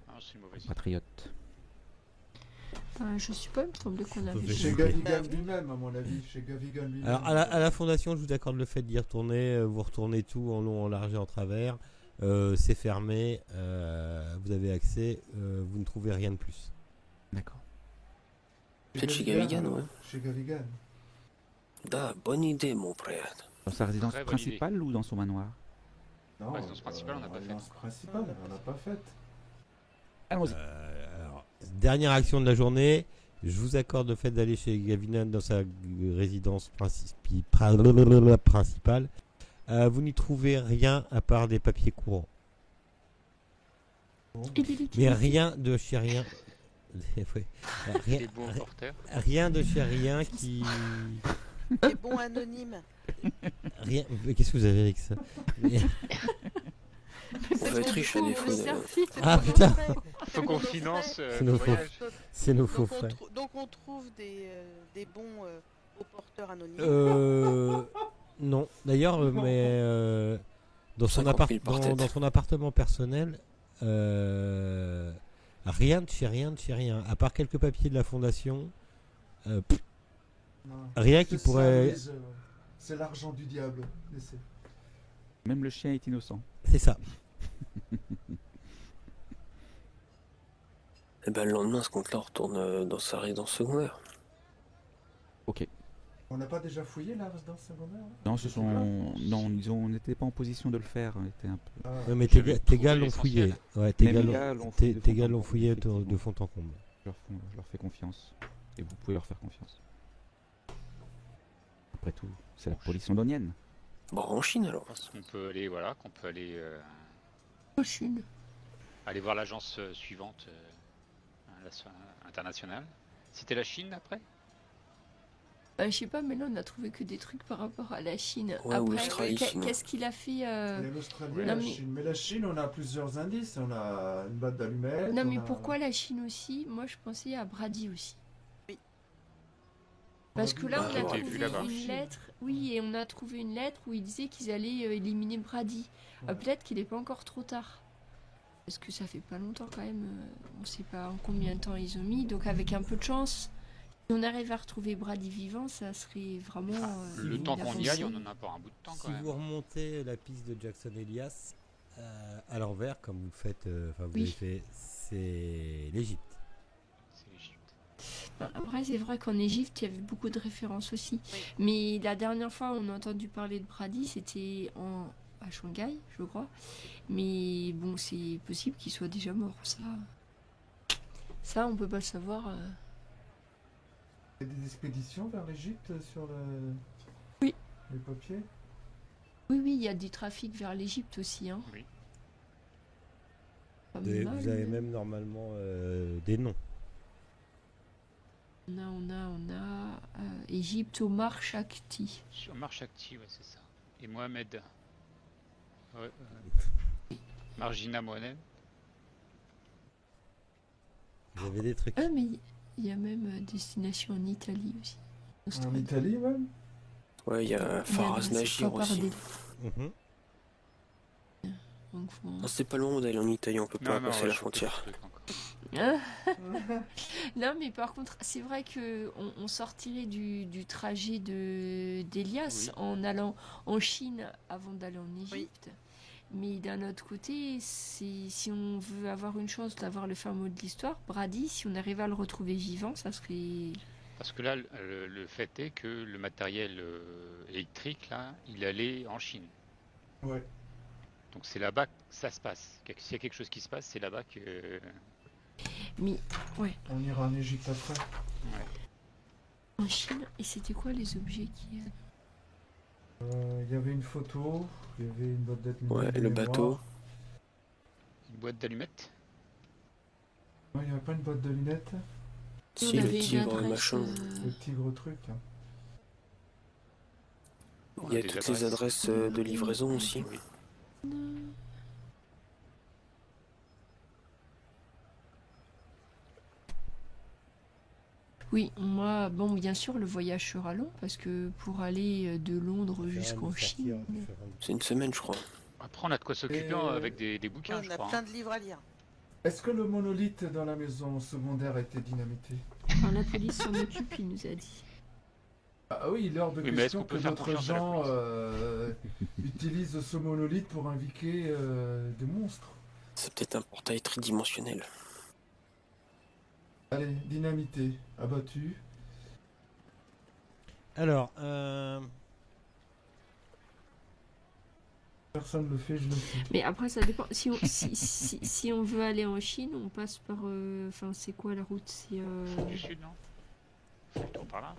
Non, c'est une mauvaise idée. patriotes? Je suis pas, il me semblait qu'on avait Chez Chez fait. Gavigan lui-même, à mon avis. Chez Gavigan lui-même. Alors, à la fondation, je vous accorde le fait d'y retourner. Vous retournez tout en long, en large et en travers. C'est fermé. Vous avez accès. Vous ne trouvez rien de plus. D'accord. Peut-être chez Gavigan, ouais. Chez Gavigan. Da, bonne idée, mon frère. Dans sa résidence Très bonne principale ou dans son manoir? Non, Résidence principale, on n'a pas fait résidence encore. principale, on n'a pas faite. Allons-y. Alors, dernière action de la journée. Je vous accorde le fait d'aller chez Gavinan dans sa résidence principale. Vous n'y trouvez rien à part des papiers courants. Et des liquides. Mais rien de chez rien. Ouais. Rien, Les bons porteurs. rien de chez rien qui. Des bons anonymes. Rien. Mais qu'est-ce que vous avez avec ça? Mais- On va être riche à défaut de... Ah putain, Faut qu'on finance C'est le nos faux. voyage. c'est nos faux Donc frais. donc on trouve des bons beaux porteurs anonymes. Non. D'ailleurs, mais dans son 50 000 par tête. dans son appartement personnel, rien de chez rien, à part quelques papiers de la fondation. Non. Rien qui C'est ça, pourrait. Louise, c'est l'argent du diable. Laissez. Même le chien est innocent. C'est ça. Et ben, le lendemain, ce compte-là retourne dans sa résidence secondaire. Ok. On n'a pas déjà fouillé la résidence secondaire là Non, non, on n'était pas en position de le faire. On était un peu... Ah, Ouais, mais J'avais tes gars trouvé l'ont fouillé. l'essentiel. Ouais, Même les gars l'ont fouillé de tes fond gars en l'ont comble, fouillé de effectivement. fond en comble. Je leur fais confiance. Et vous pouvez leur faire confiance. Après tout, c'est la police londonienne. Bon, en Chine alors. Je pense qu'on peut aller, voilà, qu'on peut aller, Chine. aller voir l'agence suivante internationale. C'était la Chine après? Je sais pas, mais là on a trouvé que des trucs par rapport à la Chine. Ouais, ou Après, l'Australie, sinon. qu'est-ce qu'il a fait Il y a l'Australie et Ouais. la Non, mais- Chine. Mais la Chine, on a plusieurs indices. On a une boîte d'allumettes. Non, on mais a- pourquoi la Chine aussi? Moi je pensais à Brady aussi. Oui. Parce que là, Ah, on a ouais. Vu trouvé là-bas. une lettre. Oui, et on a trouvé une lettre où il disait qu'ils allaient éliminer Brady. Ouais. Peut-être qu'il n'est pas encore trop tard. Parce que ça fait pas longtemps quand même. On ne sait pas en combien de temps ils ont mis. Donc avec un peu de chance, si on arrive à retrouver Brady vivant, ça serait vraiment. Le temps une qu'on y aille, avancée. on en a pour un bout de temps quand Si même. vous remontez la piste de Jackson Elias à l'envers, comme vous le faites, enfin vous Oui. avez fait, c'est l'Égypte. C'est l'Égypte. Après, c'est vrai qu'en Égypte, il y avait beaucoup de références aussi. Oui. Mais la dernière fois, on a entendu parler de Brady, c'était à Shanghai, je crois. Mais bon, c'est possible qu'il soit déjà mort. Ça on peut pas le savoir. Il y a des expéditions vers l'Égypte sur Oui. les papiers. Oui, il y a du trafic vers l'Égypte aussi. Hein. Oui. Pas Vous mal, avez mais- même normalement des noms. On a Égypte, Omar Shakti. Sur Marshakti, ouais, c'est ça. Et Mohamed. Ouais, Margina Mohamed. Vous avez des trucs. Ah, mais il y a même destination en Italie aussi. En Australie. Italie, même. Ouais, il y a Il y a Faraz des Nagir escapades aussi. Mhm. Donc, faut- Non, c'est pas le moment d'aller en Italie, on peut pas passer ouais, la je crois que frontière. c'est le truc encore. Non, mais par contre, c'est vrai que on sortirait du trajet d'Elias Oui. en allant en Chine avant d'aller en Égypte. Mais d'un autre côté, si on veut avoir une chance d'avoir le fin mot de l'histoire, Brady, si on arrive à le retrouver vivant, ça serait. Parce que là, le fait est que le matériel électrique, là, il allait en Chine. Ouais. Donc c'est là-bas que ça se passe. S'il y a quelque chose qui se passe, c'est là-bas que... Mais On ira en Égypte après. en Chine, et c'était quoi les objets qui. Il y avait une photo, il y avait une boîte d'être Ouais, le bateau. Une boîte d'allumettes. Il n'y a pas une boîte de lunettes? Si, On le avait une tigre adresse, machin. Le tigre truc. Hein. On Il y a des toutes les adresses de livraison aussi. Oui. Oui, moi, bon, bien sûr, le voyage sera long parce que pour aller de Londres jusqu'en Chine. C'est une semaine, je crois. Après, on a de quoi s'occuper avec des bouquins, Ouais, je on a crois. plein de livres à lire. Est-ce que le monolithe dans la maison secondaire a été dynamité? Enfin, la police s'en occupe, il nous a dit. Ah oui, il est hors de Oui, mais est-ce question qu'on peut que faire d'autres confiance à la gens police utilisent ce monolithe pour inviquer des monstres. C'est peut-être un portail tridimensionnel. Allez, dynamité, abattu. Alors, Personne le fait, je le fais. Mais après, ça dépend. Si on veut aller en Chine, on passe par. Enfin, c'est quoi la route? C'est. Du sud, non? Faut le tour par là.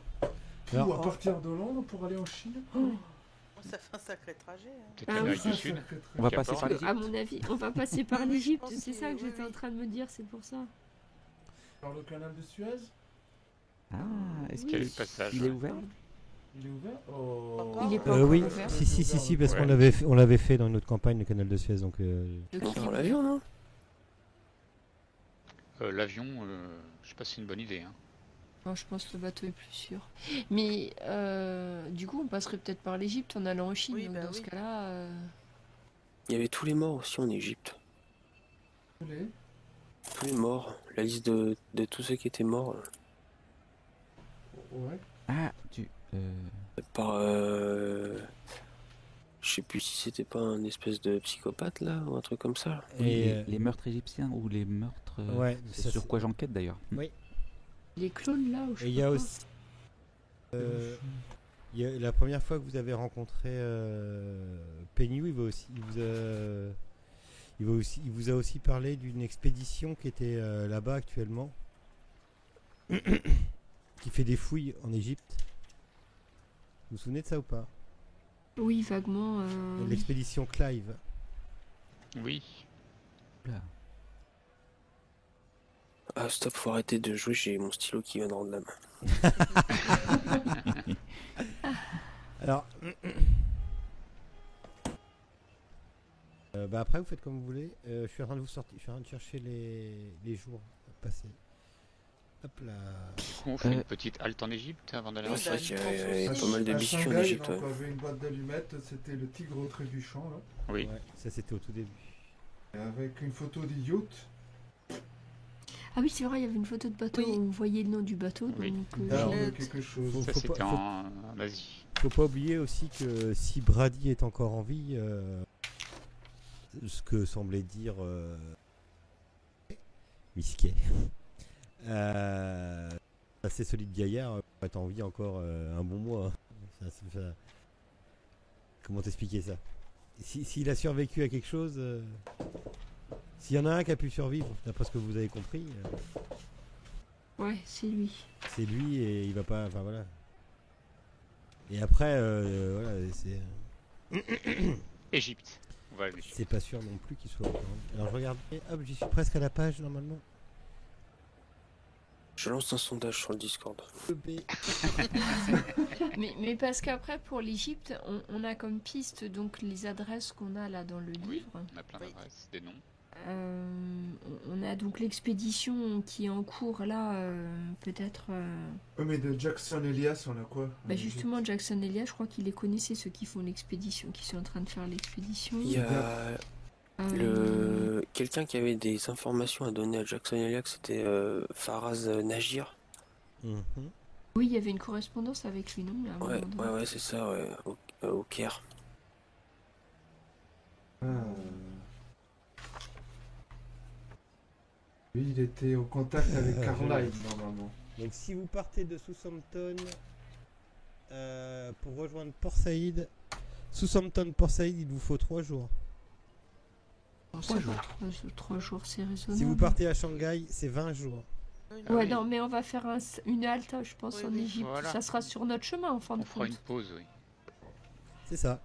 Alors, Ou à partir de Londres pour aller en Chine? Ça fait un sacré trajet. Hein. Peut-être Ah l'Amérique oui, du Sud. On va Cap passer Horn. par l'Égypte. À mon avis, on va passer par l'Égypte. pense C'est que- ça que oui, j'étais oui. en train de me dire, c'est pour ça. Par le canal de Suez? Ah, est-ce Oui. Quel est qu'il le passage? est ouvert? Il est ouvert? Oh. Encore Il est pas encore oui, ouvert. si, parce Ouais. on l'avait fait dans notre campagne, le canal de Suez, donc Le On clip. prend l'avion, non? L'avion, je sais pas si c'est une bonne idée. Hein. Non, je pense que le bateau est plus sûr. Mais du coup, on passerait peut-être par l'Égypte en allant en Chine. Oui, donc bah dans ce oui. cas-là. Il y avait tous les morts aussi en Égypte. Allez. Tous les morts. La liste de tous ceux qui étaient morts Ouais. Ah, par... Je sais plus si c'était pas un espèce de psychopathe là, ou un truc comme ça. Et, les meurtres égyptiens ou les meurtres... ouais, c'est ça, sur c'est- quoi j'enquête d'ailleurs. Les clones là où je et il y a aussi la première fois que vous avez rencontré Penny, il vous a aussi parlé d'une expédition qui était là-bas actuellement, qui fait des fouilles en Égypte. Vous vous souvenez de ça ou pas? Oui, vaguement. L'expédition Clive. Oui. Là. Ah stop, faut arrêter de jouer, j'ai mon stylo qui vient de rendre la main. Alors, bah après vous faites comme vous voulez. Je suis en train de chercher les jours passés. Hop là. On fait une petite halte en Égypte avant d'aller en Oui, C'est bah, vrai Chine. qu'il y je pense avait aussi. pas mal de À biscuits en Shanghai, Égypte. donc, Ouais. on avait une boîte d'allumettes, c'était le tigre au trébuchant là. Oui. Ouais, ça c'était au tout début. Et avec une photo des yachts. Ah oui, c'est vrai, il y avait une photo de bateau Oui. où on voyait le nom du bateau. Oui. Donc, D'armes, le- quelque chose. Faut- Ça, faut c'était pas- en Asie. Faut pas oublier aussi que si Brady est encore en vie, ce que semblait dire Miskey, assez solide gaillard, va être en vie encore un bon mois. Comment t'expliquer ça? S'il a survécu à quelque chose, s'il y en a un qui a pu survivre, d'après ce que vous avez compris, ouais, c'est lui. c'est lui et il va pas. Enfin voilà. Et après, voilà, Égypte. On va aller dessus. c'est pas sûr non plus qu'il soit encore en vie. Alors je regarde, hop, j'y suis presque à la page normalement. Je lance un sondage sur le Discord. EB. Mais parce qu'après, pour l'Égypte, on a comme piste donc les adresses qu'on a là dans le Oui. livre. On a plein Oui. d'adresses, des noms. On a donc l'expédition qui est en cours là, peut-être. Mais de Jackson Elias, on a quoi? Bah justement, Jackson Elias, je crois qu'il les connaissait, ceux qui font l'expédition, qui sont en train de faire l'expédition. Il y a quelqu'un qui avait des informations à donner à Jackson Elias, c'était Faraz Najir. Mhm. Oui, il y avait une correspondance avec lui, non? À un Ouais, moment donné. ouais, c'est ça, ouais, au Caire. Lui, il était au contact avec Carlyle, normalement. Donc si vous partez de Southampton pour rejoindre Port Saïd, Southampton-Port Saïd, il vous faut 3 jours. Bon, ça va, 3 jours, c'est raisonnable. Si vous partez à Shanghai, c'est 20 jours. Oui, Ah Ouais, oui. non, mais on va faire une halte, je pense, Oui, en oui. Égypte. Voilà. Ça sera sur notre chemin, en fin de On fera compte. une pause, oui. C'est ça.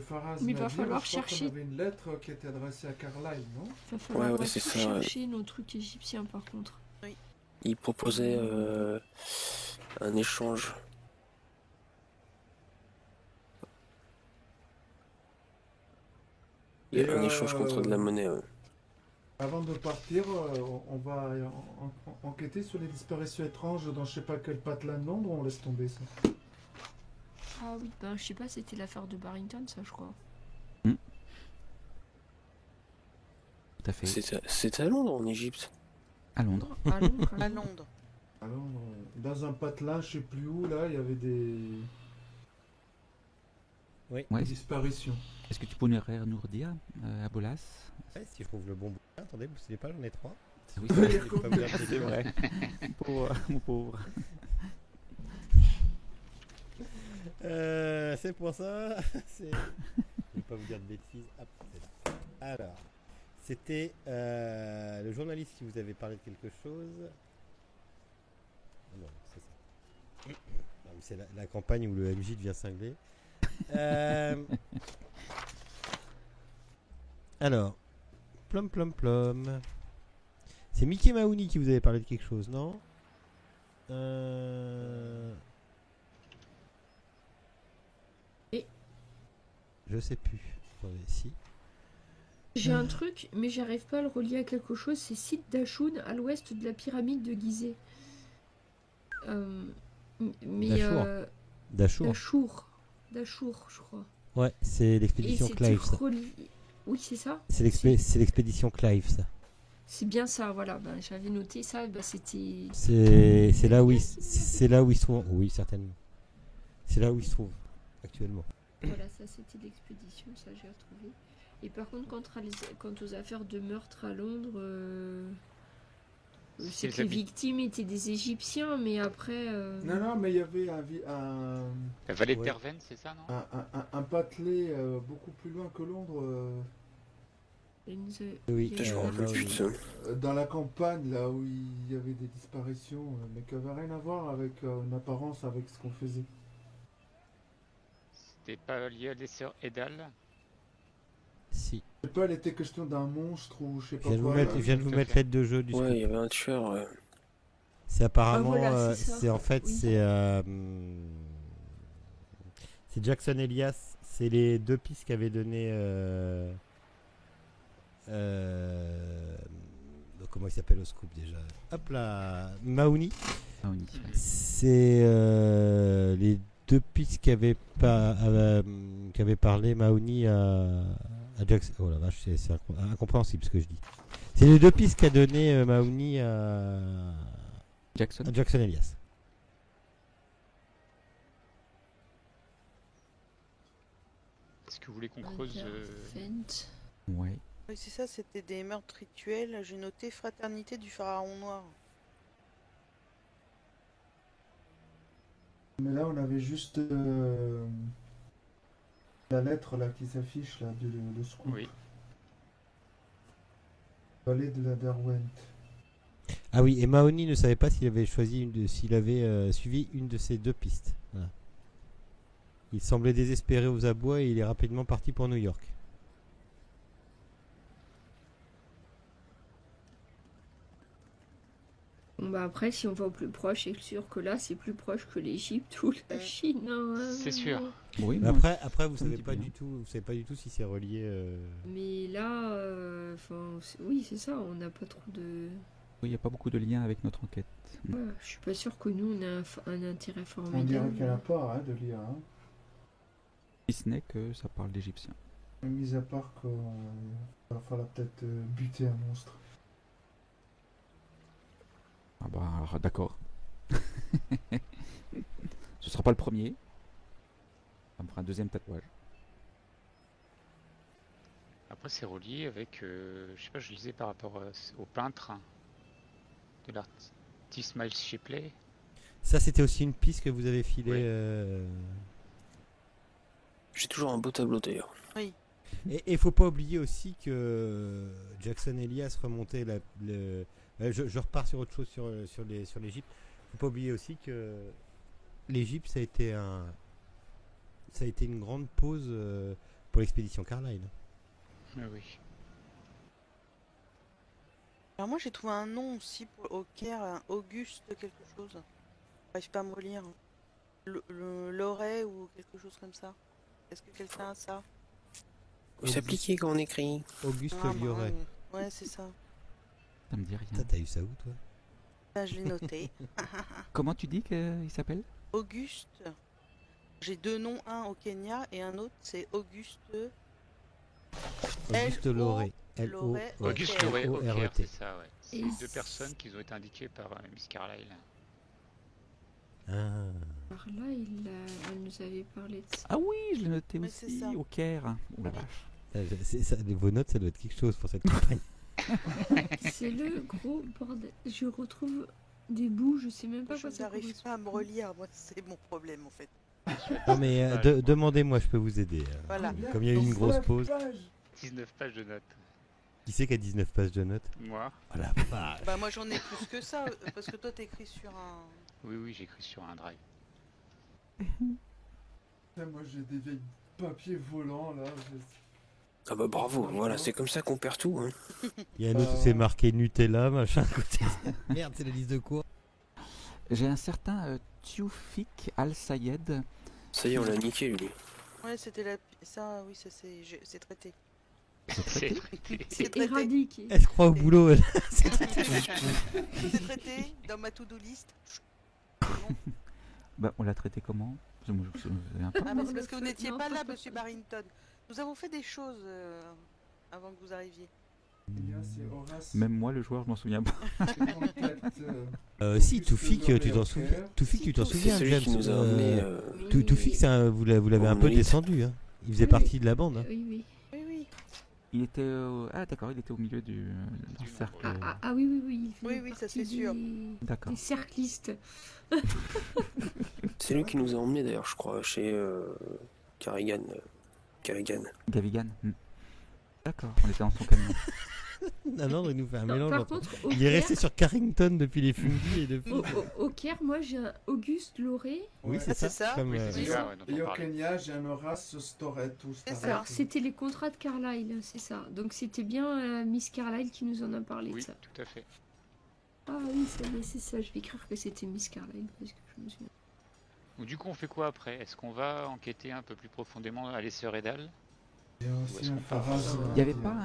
Faraz Mais il va m'a dit, falloir je crois qu'on chercher. avait une lettre qui était adressée à Carlyle, non? Va falloir ouais, c'est tout ça, chercher nos trucs égyptiens par contre. Il proposait un échange. Il y a Et, un échange contre de la monnaie. Ouais. Avant de partir, on va enquêter sur les disparitions étranges dans je sais pas quel patelin de Londres, on laisse tomber ça. Ah oui, ben je sais pas, c'était l'affaire de Barrington, ça je crois. Tout à fait. C'était à Londres, en Égypte. À Londres. À Londres, À Londres. Alors, dans un patelin, je sais plus où, là, il y avait des Ouais. disparitions. Est-ce que tu pourrais nous redire, Abolas? Ouais, si je trouve le bon bouquin, attendez, vous savez pas, j'en ai 3. Oui, Ouais, c'est il faut- c'est vrai. Mon pauvre. C'est pour ça. Je vais pas vous dire de bêtises. Hop, c'est là. Alors, c'était le journaliste qui vous avait parlé de quelque chose. Ah non, c'est ça. Non, mais c'est la campagne où le MJ devient cinglé. Alors, plom. C'est Mickey Mahoney qui vous avait parlé de quelque chose, non? Et Je sais plus. Attendez, si. j'ai un truc, mais j'arrive pas à le relier à quelque chose. C'est site d'Achoun à l'ouest de la pyramide de Gizeh. Mais Dachour. Dachour. Dachour, je crois. Ouais, c'est Et l'expédition c'était Clive, ça. Oui, c'est ça. C'est l'expédition Clive, ça. C'est bien ça, voilà. Ben, j'avais noté ça. Ben, c'était. C'est là où il se trouve. Oui, certainement. C'est là où il se trouve actuellement. Voilà, ça c'était l'expédition, ça j'ai retrouvé. Et par contre, quant aux affaires de meurtre à Londres, c'est que les victimes étaient des Égyptiens, mais après. Non, mais il y avait La vallée de Ouais. Derven, c'est ça, non? un patelet beaucoup plus loin que Londres, Oui, Je me rappelle plus de ça. dans la campagne, là où il y avait des disparitions, mais qui n'avaient rien à voir avec une apparence avec ce qu'on faisait. C'était pas lié à des sœurs Edal? Si. Je sais pas, il était question d'un monstre ou je sais Je pas viens de vous quoi. mettre, là. je viens de vous tout à mettre fait. l'aide de jeu du Ouais, il y scoop. avait un tueur. Ouais. C'est apparemment, Ah, voilà, c'est ça. c'est en fait, Oui. c'est Jackson Elias. C'est les deux pistes qu'avait donné. Comment il s'appelle au scoop déjà? Hop là, Mahoney. Mahoney. C'est les deux pistes qu'avait parlé Mahoney à Jackson. Oh la vache, c'est incompréhensible ce que je dis. C'est les deux pistes qu'a donné Mahoney à Jackson. Jackson Elias. Est-ce que vous voulez qu'on creuse Fent. Ouais. Oui, c'est ça, c'était des meurtres rituels. J'ai noté Fraternité du Pharaon Noir. Mais là, on avait juste la lettre là qui s'affiche là de scoop. Oui. Vallée de la Derwent. Ah oui, et Mahoney ne savait pas s'il avait s'il avait suivi une de ces deux pistes. Voilà. Il semblait désespéré aux abois et il est rapidement parti pour New York. Bon, bah après, si on va au plus proche, c'est sûr que là, c'est plus proche que l'Égypte ou la Chine. Hein. C'est sûr. Oui, Mais moi, après, vous ça me savez dit pas bien. vous savez pas du tout si c'est relié. Mais là, oui, c'est ça. On n'a pas trop de. il n'y a pas beaucoup de liens avec notre enquête. Voilà, je suis pas sûr que nous, on a un intérêt On formidable. dirait qu'il n'y en a pas de lien. Hein. Si ce n'est que ça parle d'égyptiens. Mis à part qu'il va falloir peut-être buter un monstre. Ah bah alors, d'accord. Ce sera pas le premier. Ça me fera un deuxième tatouage. Après, c'est relié avec, je sais pas, je lisais par rapport au peintre de l'artiste Miles Shipley. Ça, c'était aussi une piste que vous avez filée. Ouais. J'ai toujours un beau tableau d'ailleurs. Et faut pas oublier aussi que Jackson Elias remontait je repars sur autre chose sur l'Égypte. Faut pas oublier aussi que l'Égypte ça a été une grande pause pour l'expédition Carlyle. Oui. Alors moi j'ai trouvé un nom aussi au Caire, un Auguste quelque chose. J'arrive pas à me relire. Loret ou quelque chose comme ça. Est-ce que quelqu'un a ça? Faut s'appliquer quand on écrit. Auguste Ah, Lioret. ouais, c'est ça. Ça me dit rien. Ça, t'as eu ça où, toi? Là, je l'ai noté. Comment tu dis qu'il s'appelle? Auguste. J'ai deux noms, un au Kenya et un autre c'est Auguste. Auguste Loré. Loré. Auguste Loré, au Caire, O-R-E-T. c'est ça, ouais. C'est Et deux personnes qui ont été indiquées par Miss Carlyle. Ah. Alors là, elle nous avait parlé de ça. Ah oui, je l'ai noté Oui, c'est aussi, ça. au Caire. Oh la vache. Vos notes, ça doit être quelque chose pour cette campagne. C'est le gros bordel. Je retrouve des bouts, je sais même pas Je quoi ça n'arrive correspond. pas à me relire, moi c'est mon problème en fait. Non, mais demandez-moi, je peux vous aider. Voilà. Comme il y a eu une grosse pause. 19 pages de notes. Qui c'est qui a 19 pages de notes? Moi? Oh la vache. Bah moi j'en ai plus que ça, parce que toi t'écris sur un... Oui, j'écris sur un drive. Putain, moi j'ai des vieilles papiers volants là. Ah bah bravo, voilà, c'est comme ça qu'on perd tout. Hein. Il y a un autre où c'est marqué Nutella, machin. Côté. Merde, c'est la liste de cours. J'ai un certain Tioufik Al-Sayed. Ça y est, on l'a niqué lui. Ouais c'était la... Ça oui ça c'est traité. C'est C'est traité. éradiqué. Elle se croit au boulot. Elle. C'est traité dans ma to-do list. Bah, on l'a traité comment? Je me souviens pas. Ah, mais c'est parce que vous Non, n'étiez faut pas là, pas- monsieur Barrington. Nous avons fait des choses avant que vous arriviez. C'est Horace. Même moi, le joueur, je m'en souviens pas. Si, Auguste Toufik, Loré tu t'en au souviens? Caire. Toufik, tu t'en Si, C'est souviens, celui James? qui nous a emmené. Toufik, vous l'avez un peu Monolith. descendu. Hein. Il faisait Oui. partie de la bande. Hein. Oui, oui. Oui, oui. Il était ah d'accord, il était au milieu du cercle. Ah oui, oui, oui. Il fait Oui, oui, ça, partie c'est sûr. D'accord. Des cerclistes. C'est lui qui nous a emmené d'ailleurs, je crois, chez Carrigan. Carrigan. Gavigan. D'accord, on était dans son camion. Non, il nous fait un Non, mélange. par entre- contre, au Il est resté Caire, sur Carrington depuis les fungis et depuis. au Caire, moi j'ai un Auguste Loré. Oui, Ouais. c'est ça. c'est ça. Comme, Oui, c'est Oui, celui-là, ouais, dont Et on au parlait. Kenya, j'ai un Horace Storet ou C'est ça. Starret. Alors c'était les contrats de Carlyle, c'est ça. Donc c'était bien Miss Carlyle qui nous en a parlé de Oui, ça. tout à fait. Ah oui, ça y est, c'est ça. Je vais écrire que c'était Miss Carlyle parce que je me souviens. Donc, du coup, on fait quoi après? Est-ce qu'on va enquêter un peu plus profondément à l'essor Edal? Il y a aussi est-ce un qu'on part Faraz. Il n'y avait pas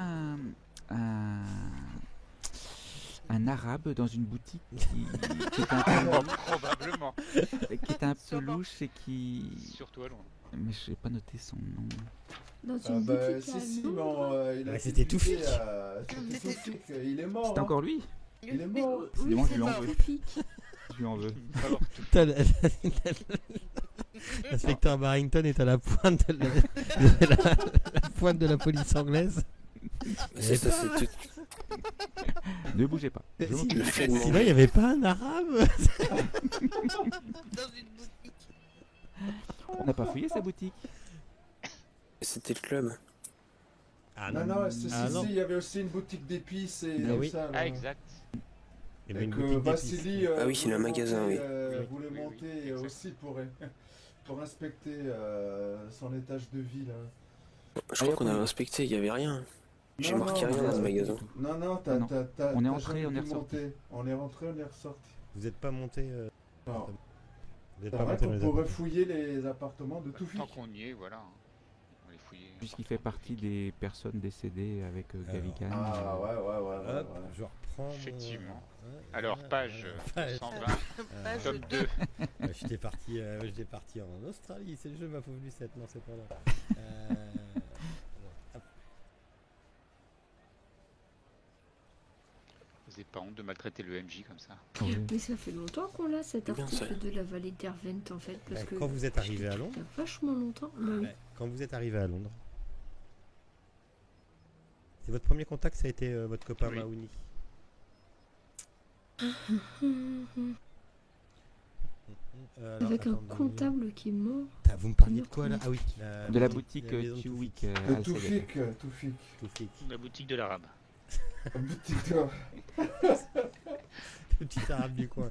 un arabe dans une boutique qui était un peu, Probablement. qui était un peu Sûrement. louche et qui... Surtout à Londres. Mais je n'ai pas noté son nom. Dans Ah une bah boutique à si, Londres. mais il a Ouais, été c'était buté Toufik. C'était Toufik, il est mort. C'était hein. encore lui? Il est Mais- mort. Décidément, Oui, je lui en c'est veux. magnifique. Je lui en veux. Alors, Putain, L'inspecteur Barrington est à la pointe la pointe de la police anglaise. C'est ça, c'est tout. Ne bougez pas. Je Si- m'occupe. Le fait de Sinon, il manger. n'y avait pas un arabe. Dans une boutique. On n'a pas fouillé sa boutique. C'était le club. Ah Non, non, si, Ah, non. il y avait aussi une boutique d'épices et Ah oui. ça. ah, là. exact. Il y avait Et une que boutique d'épices. Vassili Ah oui, c'est le magasin, oui. voulait Oui, monter exact. aussi pour inspecter son étage de vie là. Je crois qu'on a inspecté, il n'y avait rien. J'ai Non, marqué non, rien non, dans le non. magasin. Non, non, Ah non. t'as On est t'as entré, jamais on est pu ressorti. monter. On est rentré, on est ressorti. Vous n'êtes pas monté. Non. Vous n'êtes C'est pas vrai monté qu'on dans les pourrait appartements. fouiller les appartements de Toufik. Tant qu'on y est, voilà. On les fouiller. Puisqu'il fait partie des personnes décédées avec Gavigan. Ah ouais, ouais, ouais. ouais, Hop, ouais. je reprends. Effectivement. Alors, page Page. 120, Page tome 2. 2. J'étais parti en Australie. C'est le jeu ma pauvre Lucette. Non, c'est pas là. Hop. Vous n'avez pas honte de maltraiter le MJ comme ça? Oui. Mais ça fait longtemps qu'on l'a cet C'est bien, article ça. de la vallée d'Ervent en fait. Parce que Quand vous êtes arrivé à Londres. il y a vachement longtemps. Bah oui. Ouais, quand vous êtes arrivé à Londres. C'est votre premier contact, ça a été votre copain Oui. Maouni. Alors, Avec un attendez. comptable qui est mort. Vous me parliez de quoi là? Ah oui, De la boutique maison de Tioufik Toufik. Al-Sayed. Toufik. Toufik. La boutique de l'arabe. La boutique de... Le petit arabe du coin.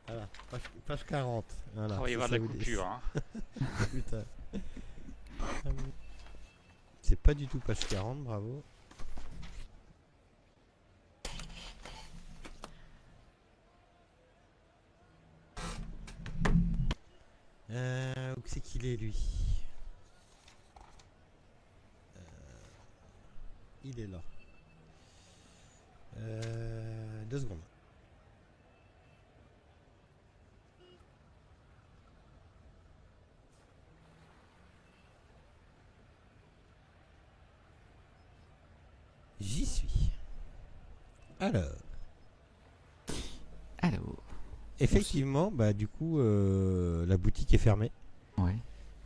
Voilà, page 40. Voilà, Il va y c'est avoir de ça, la vous dites. coupure. Hein. Putain. C'est pas du tout page 40, bravo. Où c'est qu'il est, lui? Il est là. 2 secondes. J'y suis. Alors, effectivement, bah du coup, la boutique est fermée. Ouais.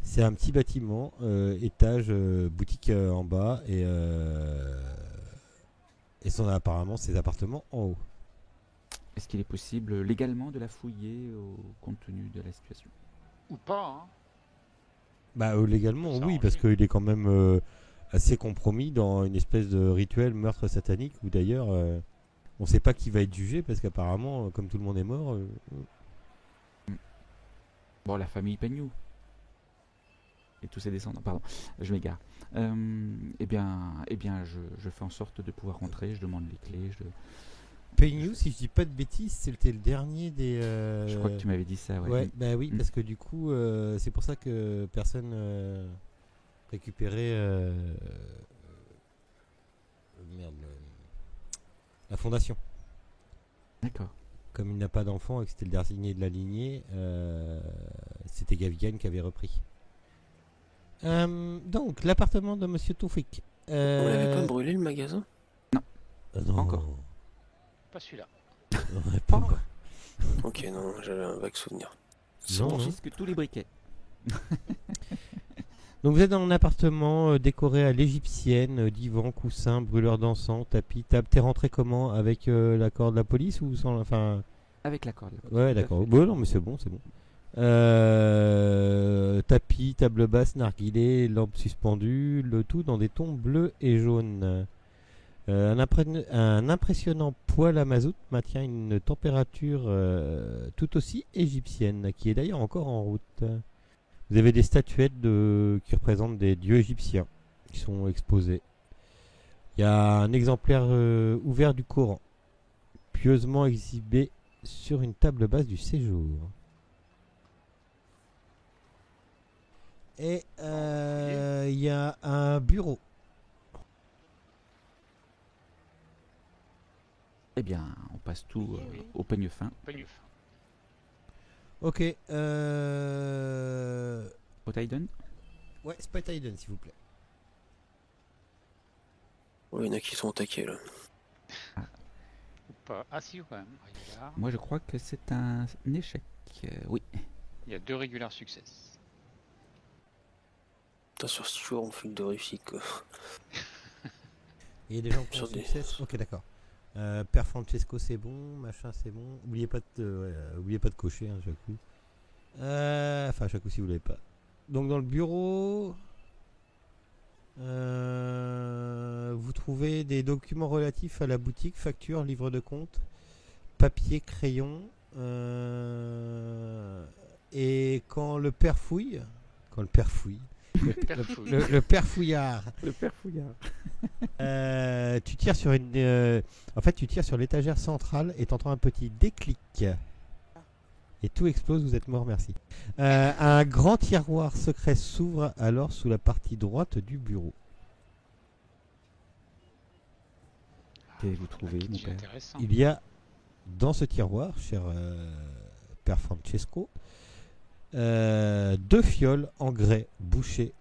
C'est un petit bâtiment, étage, boutique en bas et apparemment ses appartements en haut. Est-ce qu'il est possible légalement de la fouiller au compte tenu de la situation? Ou pas, hein. Bah légalement Ça oui, arrange. parce qu'il est quand même assez compromis dans une espèce de rituel meurtre satanique où d'ailleurs on sait pas qui va être jugé parce qu'apparemment comme tout le monde est mort. Bon, la famille Pagnou. Et tous ses descendants, pardon, je m'égare. Eh bien, je fais en sorte de pouvoir rentrer, je demande les clés, Paynew, si je dis pas de bêtises, c'était le dernier des. je crois que tu m'avais dit ça, ouais. Ouais, bah oui, Mm. parce que du coup, c'est pour ça que personne récupérait merde, la fondation. D'accord. Comme il n'a pas d'enfant et que c'était le dernier de la lignée, c'était Gavigan qui avait repris. Donc, l'appartement de Monsieur Toufik. On l'avait pas brûlé le magasin? Non. Encore. Pas celui-là. Ouais, pas encore. Ok, non, j'avais un vague souvenir. Non, non. Confisque tous les briquets. Donc vous êtes dans un appartement décoré à l'égyptienne, divan, coussin, brûleur d'encens, tapis, table. T'es rentré comment? Avec l'accord de la police ou sans? Enfin. Avec l'accord de la police. Ouais, Tout à d'accord. fait. Bon, non, mais c'est bon, c'est bon. Tapis, table basse, narguilé, lampe suspendue, le tout dans des tons bleus et jaunes. Un impressionnant poêle à mazout maintient une température tout aussi égyptienne, qui est d'ailleurs encore en route. Vous avez des statuettes qui représentent des dieux égyptiens qui sont exposées. Il y a un exemplaire ouvert du Coran, pieusement exhibé sur une table basse du séjour. Et il y a un bureau. Eh bien, on passe tout Oui. au peigne fin. Pas mieux. Ok. Poseidon. Ouais, Spot Hidden, s'il vous plaît. Ouais, il y en a qui sont au taquet là. Ou pas. Ah si, quand même. Regarde. Moi, je crois que c'est un échec. Oui. Il y a 2 réguliers succès. Putain, sur ce jour, on fait que de réussite quoi. Il y a des gens qui ont Sur des- succès. Ok, d'accord. Père Francesco, c'est bon. Machin, c'est bon. Oubliez pas de cocher, hein, à chaque coup. Enfin, à chaque coup, si vous l'avez pas. Donc, dans le bureau, vous trouvez des documents relatifs à la boutique, facture, livre de compte, papier, crayon. Et quand le père fouille, le père fouillard, Le père Fouillard. tu tires sur tu tires sur l'étagère centrale et t'entends un petit déclic. Et tout explose, vous êtes mort, merci. Un grand tiroir secret s'ouvre alors sous la partie droite du bureau. Qu'avez-vous trouvé, mon C'est père? intéressant. Il y a dans ce tiroir, cher père Francesco, 2 fioles en grès bouchées,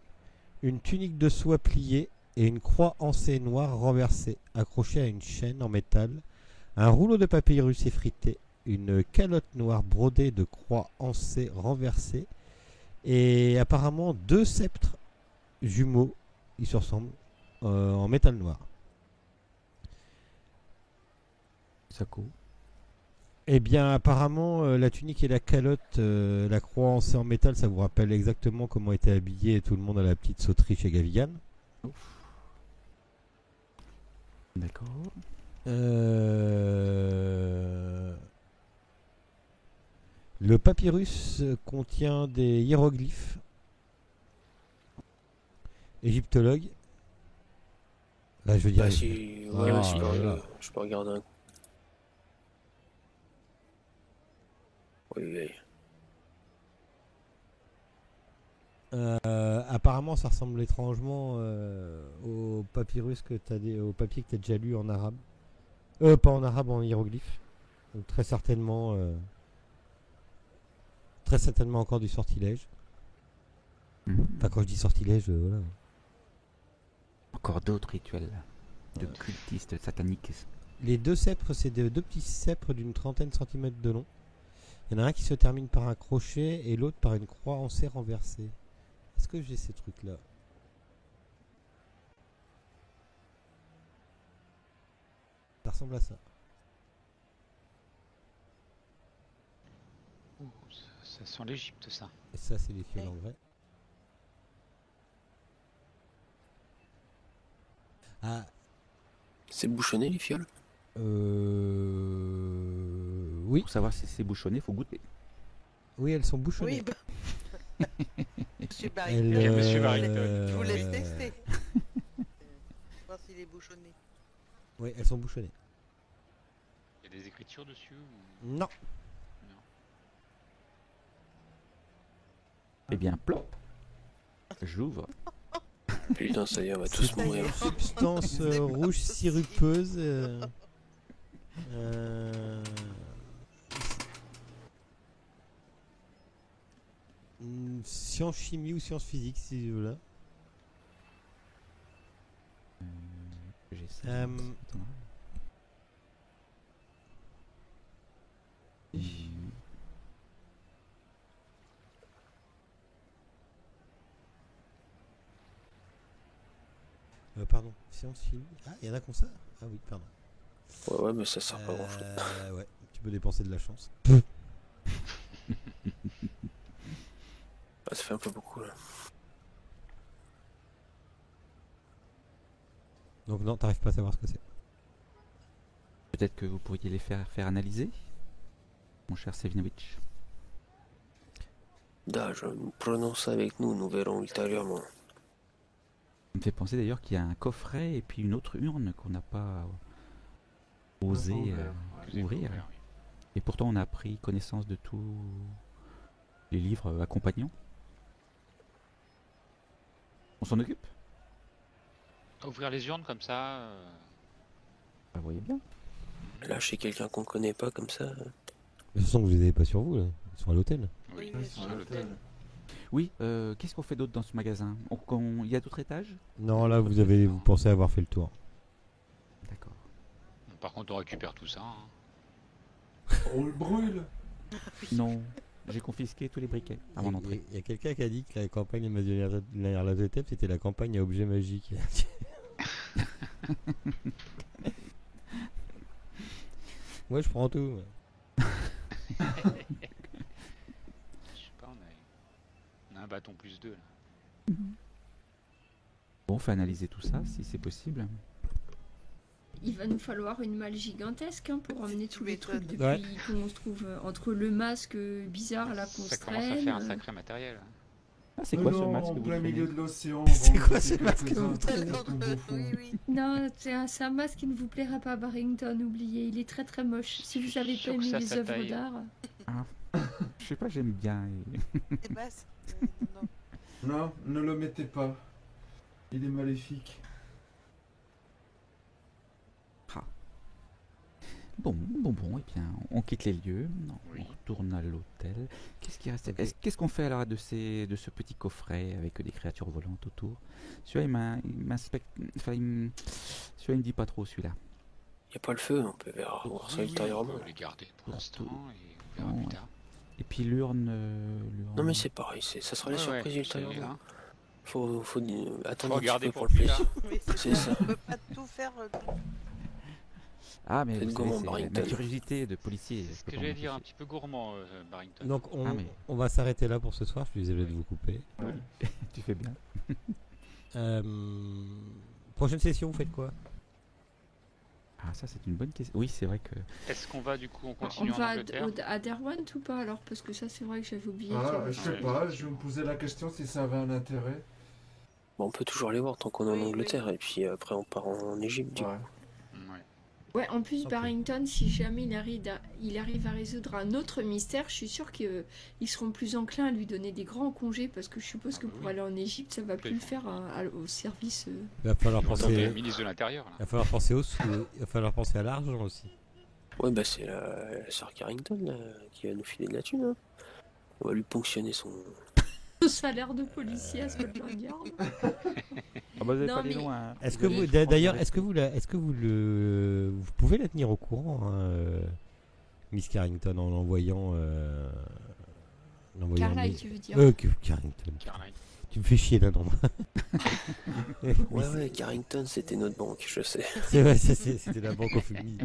une tunique de soie pliée et une croix en C noire renversée, accrochée à une chaîne en métal, un rouleau de papyrus effrité, une calotte noire brodée de croix en C renversée et apparemment 2 sceptres jumeaux, ils se ressemblent, en métal noir. Sako. Eh bien, apparemment, la tunique et la calotte, la croix en C en métal, ça vous rappelle exactement comment était habillé tout le monde à la petite sauterie chez Gavigan. D'accord. Le papyrus contient des hiéroglyphes Égyptologue. Là, je veux dire. Bah, si, ouais, Ah, je peux regarder un. Oui, oui. Apparemment, ça ressemble étrangement au papyrus au papier que tu as déjà lu en arabe. Pas en arabe, en hiéroglyphe. Donc, très certainement encore du sortilège. Enfin, quand je dis sortilège, voilà. Encore d'autres rituels de cultistes sataniques. Les deux sceptres, c'est deux petits sceptres d'une 30aine centimètres de long. Il y en a un qui se termine par un crochet et l'autre par une croix en C renversée. Est-ce que j'ai ces trucs-là? Ça ressemble à ça. Ouh, ça sent l'Égypte, ça. Et ça, c'est les fioles en vrai. Ah, C'est bouchonné les fioles? oui. Pour savoir si c'est bouchonné, faut goûter. Oui, elles sont bouchonnées. Oui, bah. Monsieur Elles, Barrington, Monsieur Barrington. je vous laisse tester. Voir s'il est bouchonné. Oui, elles sont bouchonnées. Il y a des écritures dessus ou... Non. Non. Eh bien, plop. J'ouvre. Putain, ça y est, on va tous mourir. Substance rouge sirupeuse. Science chimie ou science physique, si vous voulez. J'ai ça. Pardon, science chimie. Ah, il y en a comme ça? Ah oui, pardon. Ouais, mais ça sert pas grand chose. Ouais, tu peux dépenser de la chance. Ah, ça fait un peu beaucoup là. Donc non, t'arrives pas à savoir ce que c'est. Peut-être que vous pourriez les faire analyser, mon cher Sevinovitch. Prenons ça avec nous, nous verrons ultérieurement. Ça me fait penser d'ailleurs qu'il y a un coffret et puis une autre urne qu'on n'a pas osé ouvrir. Oui. Et pourtant on a pris connaissance de tous les livres accompagnants. On s'en occupe? Ouvrir les urnes comme ça... Vous voyez bien. Lâcher quelqu'un qu'on connaît pas comme ça. De toute façon, vous les avez pas sur vous, là. Ils sont à l'hôtel. Oui, Oui, sur l'hôtel. Oui, qu'est-ce qu'on fait d'autre dans ce magasin? Il y a d'autres étages? Non, là, vous pensez avoir fait le tour. D'accord. Par contre, on récupère tout ça. Hein. On le brûle. Non, j'ai confisqué tous les briquets avant d'entrer. Il y a quelqu'un qui a dit que la campagne de Nyarlathotep, c'était la campagne à objets magiques. Moi, je prends tout. Je sais pas, on a un bâton plus 2 là. Bon, on fait analyser tout ça si c'est possible. Il va nous falloir une malle gigantesque pour emmener tous les trucs depuis Ouais. qu'on se trouve entre le masque bizarre là qu'on Ça se commence à traîne. faire un sacré matériel. Ah, c'est Mais quoi non, ce masque en que vous plein prenez? milieu de l'océan. C'est vendre quoi des ce masque que quelques-uns, vous prenez c'est tout beau fond. Oui, oui. Non, c'est un masque qui ne vous plaira pas, Barrington, oubliez. Il est très très moche. Si vous n'avez pas sûr que aimé ça, les ça œuvres taille. d'art. Je sais pas, j'aime bien. C'est basse. Non. Non, ne le mettez pas. Il est maléfique. Bon, et bien, on quitte les lieux, Oui. on retourne à l'hôtel. Qu'est-ce qui reste? Qu'est-ce qu'on fait alors de ce petit coffret avec des créatures volantes autour? Celui-là, il m'inspecte. Enfin, celui-là, il me dit pas trop, celui-là. Y a pas le feu, on peut voir ça ultérieurement. On peut les garder pour Pour l'instant tout. et on verra Ouais. plus tard. Et puis l'urne. Non, mais c'est pareil, ça sera la Ouais, surprise ouais, ultérieurement. hein. Faut attendre Faut un petit regarder peu pour pour le plus tard. plaisir. Oui, C'est ça. On peut pas tout faire. Ah, mais C'est vous le savez, gourmand, c'est Barrington. ma curiosité de policier. C'est je ce peux que pas j'allais dire, un m'empêcher. petit peu gourmand, Barrington. Donc, Ah, mais- on va s'arrêter là pour ce soir. Je suis désolé de vous couper. Tu fais bien. Prochaine session, vous faites quoi? Ah, ça, c'est une bonne question. Oui, c'est vrai que. Est-ce qu'on va du coup, on On continue en va Angleterre? à Derwent ou pas alors? Parce que ça, c'est vrai que j'avais oublié. Ah, qu'il y je avait- sais pas, je me posais la question si ça avait un intérêt. Bon, on peut toujours les voir tant qu'on est Oui, en Angleterre, et puis après on part en Égypte, du coup. Ouais. Ouais. Ouais, en plus, Ok. Barrington, si jamais il arrive à résoudre un autre mystère, je suis sûre qu'ils seront plus enclins à lui donner des grands congés, parce que je suppose que Ah bah pour oui. aller en Égypte, ça va plus le faire au service. Il va falloir Ils vont demander penser, au ministre de l'Intérieur. il va falloir penser au sous, il va falloir penser à l'argent aussi. Ouais, bah c'est la sœur Carrington là, qui va nous filer de la thune. Hein. On va lui ponctionner son. Salaire de policier à Scotland Yard. Ah bah, vous avez Non, pas allé mais- loin. hein. Est-ce que Vous vous, avez- d'ailleurs, est-ce que vous pouvez la tenir au courant, hein, Miss Carrington, en l'envoyant, Carlyle, tu veux dire. Carrington. Carline. Tu me fais chier là, non. Ouais, Carrington, c'était notre banque, je sais. C'est vrai, c'était la banque au Fumi.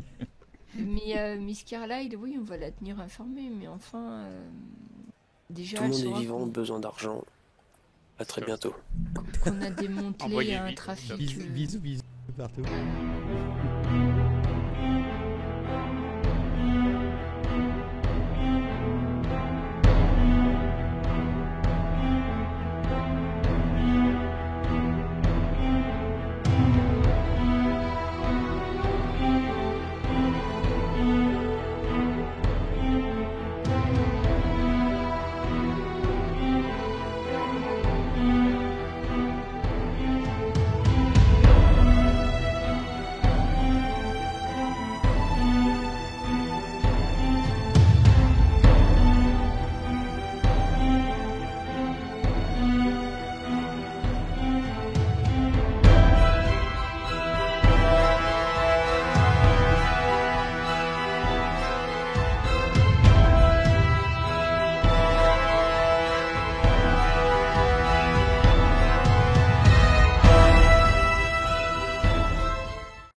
Mais Miss Carlyle, oui, on va la tenir informée, mais enfin, déjà, Tout le elle monde est saura vivant, besoin d'argent. À très bientôt. qu'on a démantelé Envoyez un vite, trafic. Bisous, bisous, bisous partout.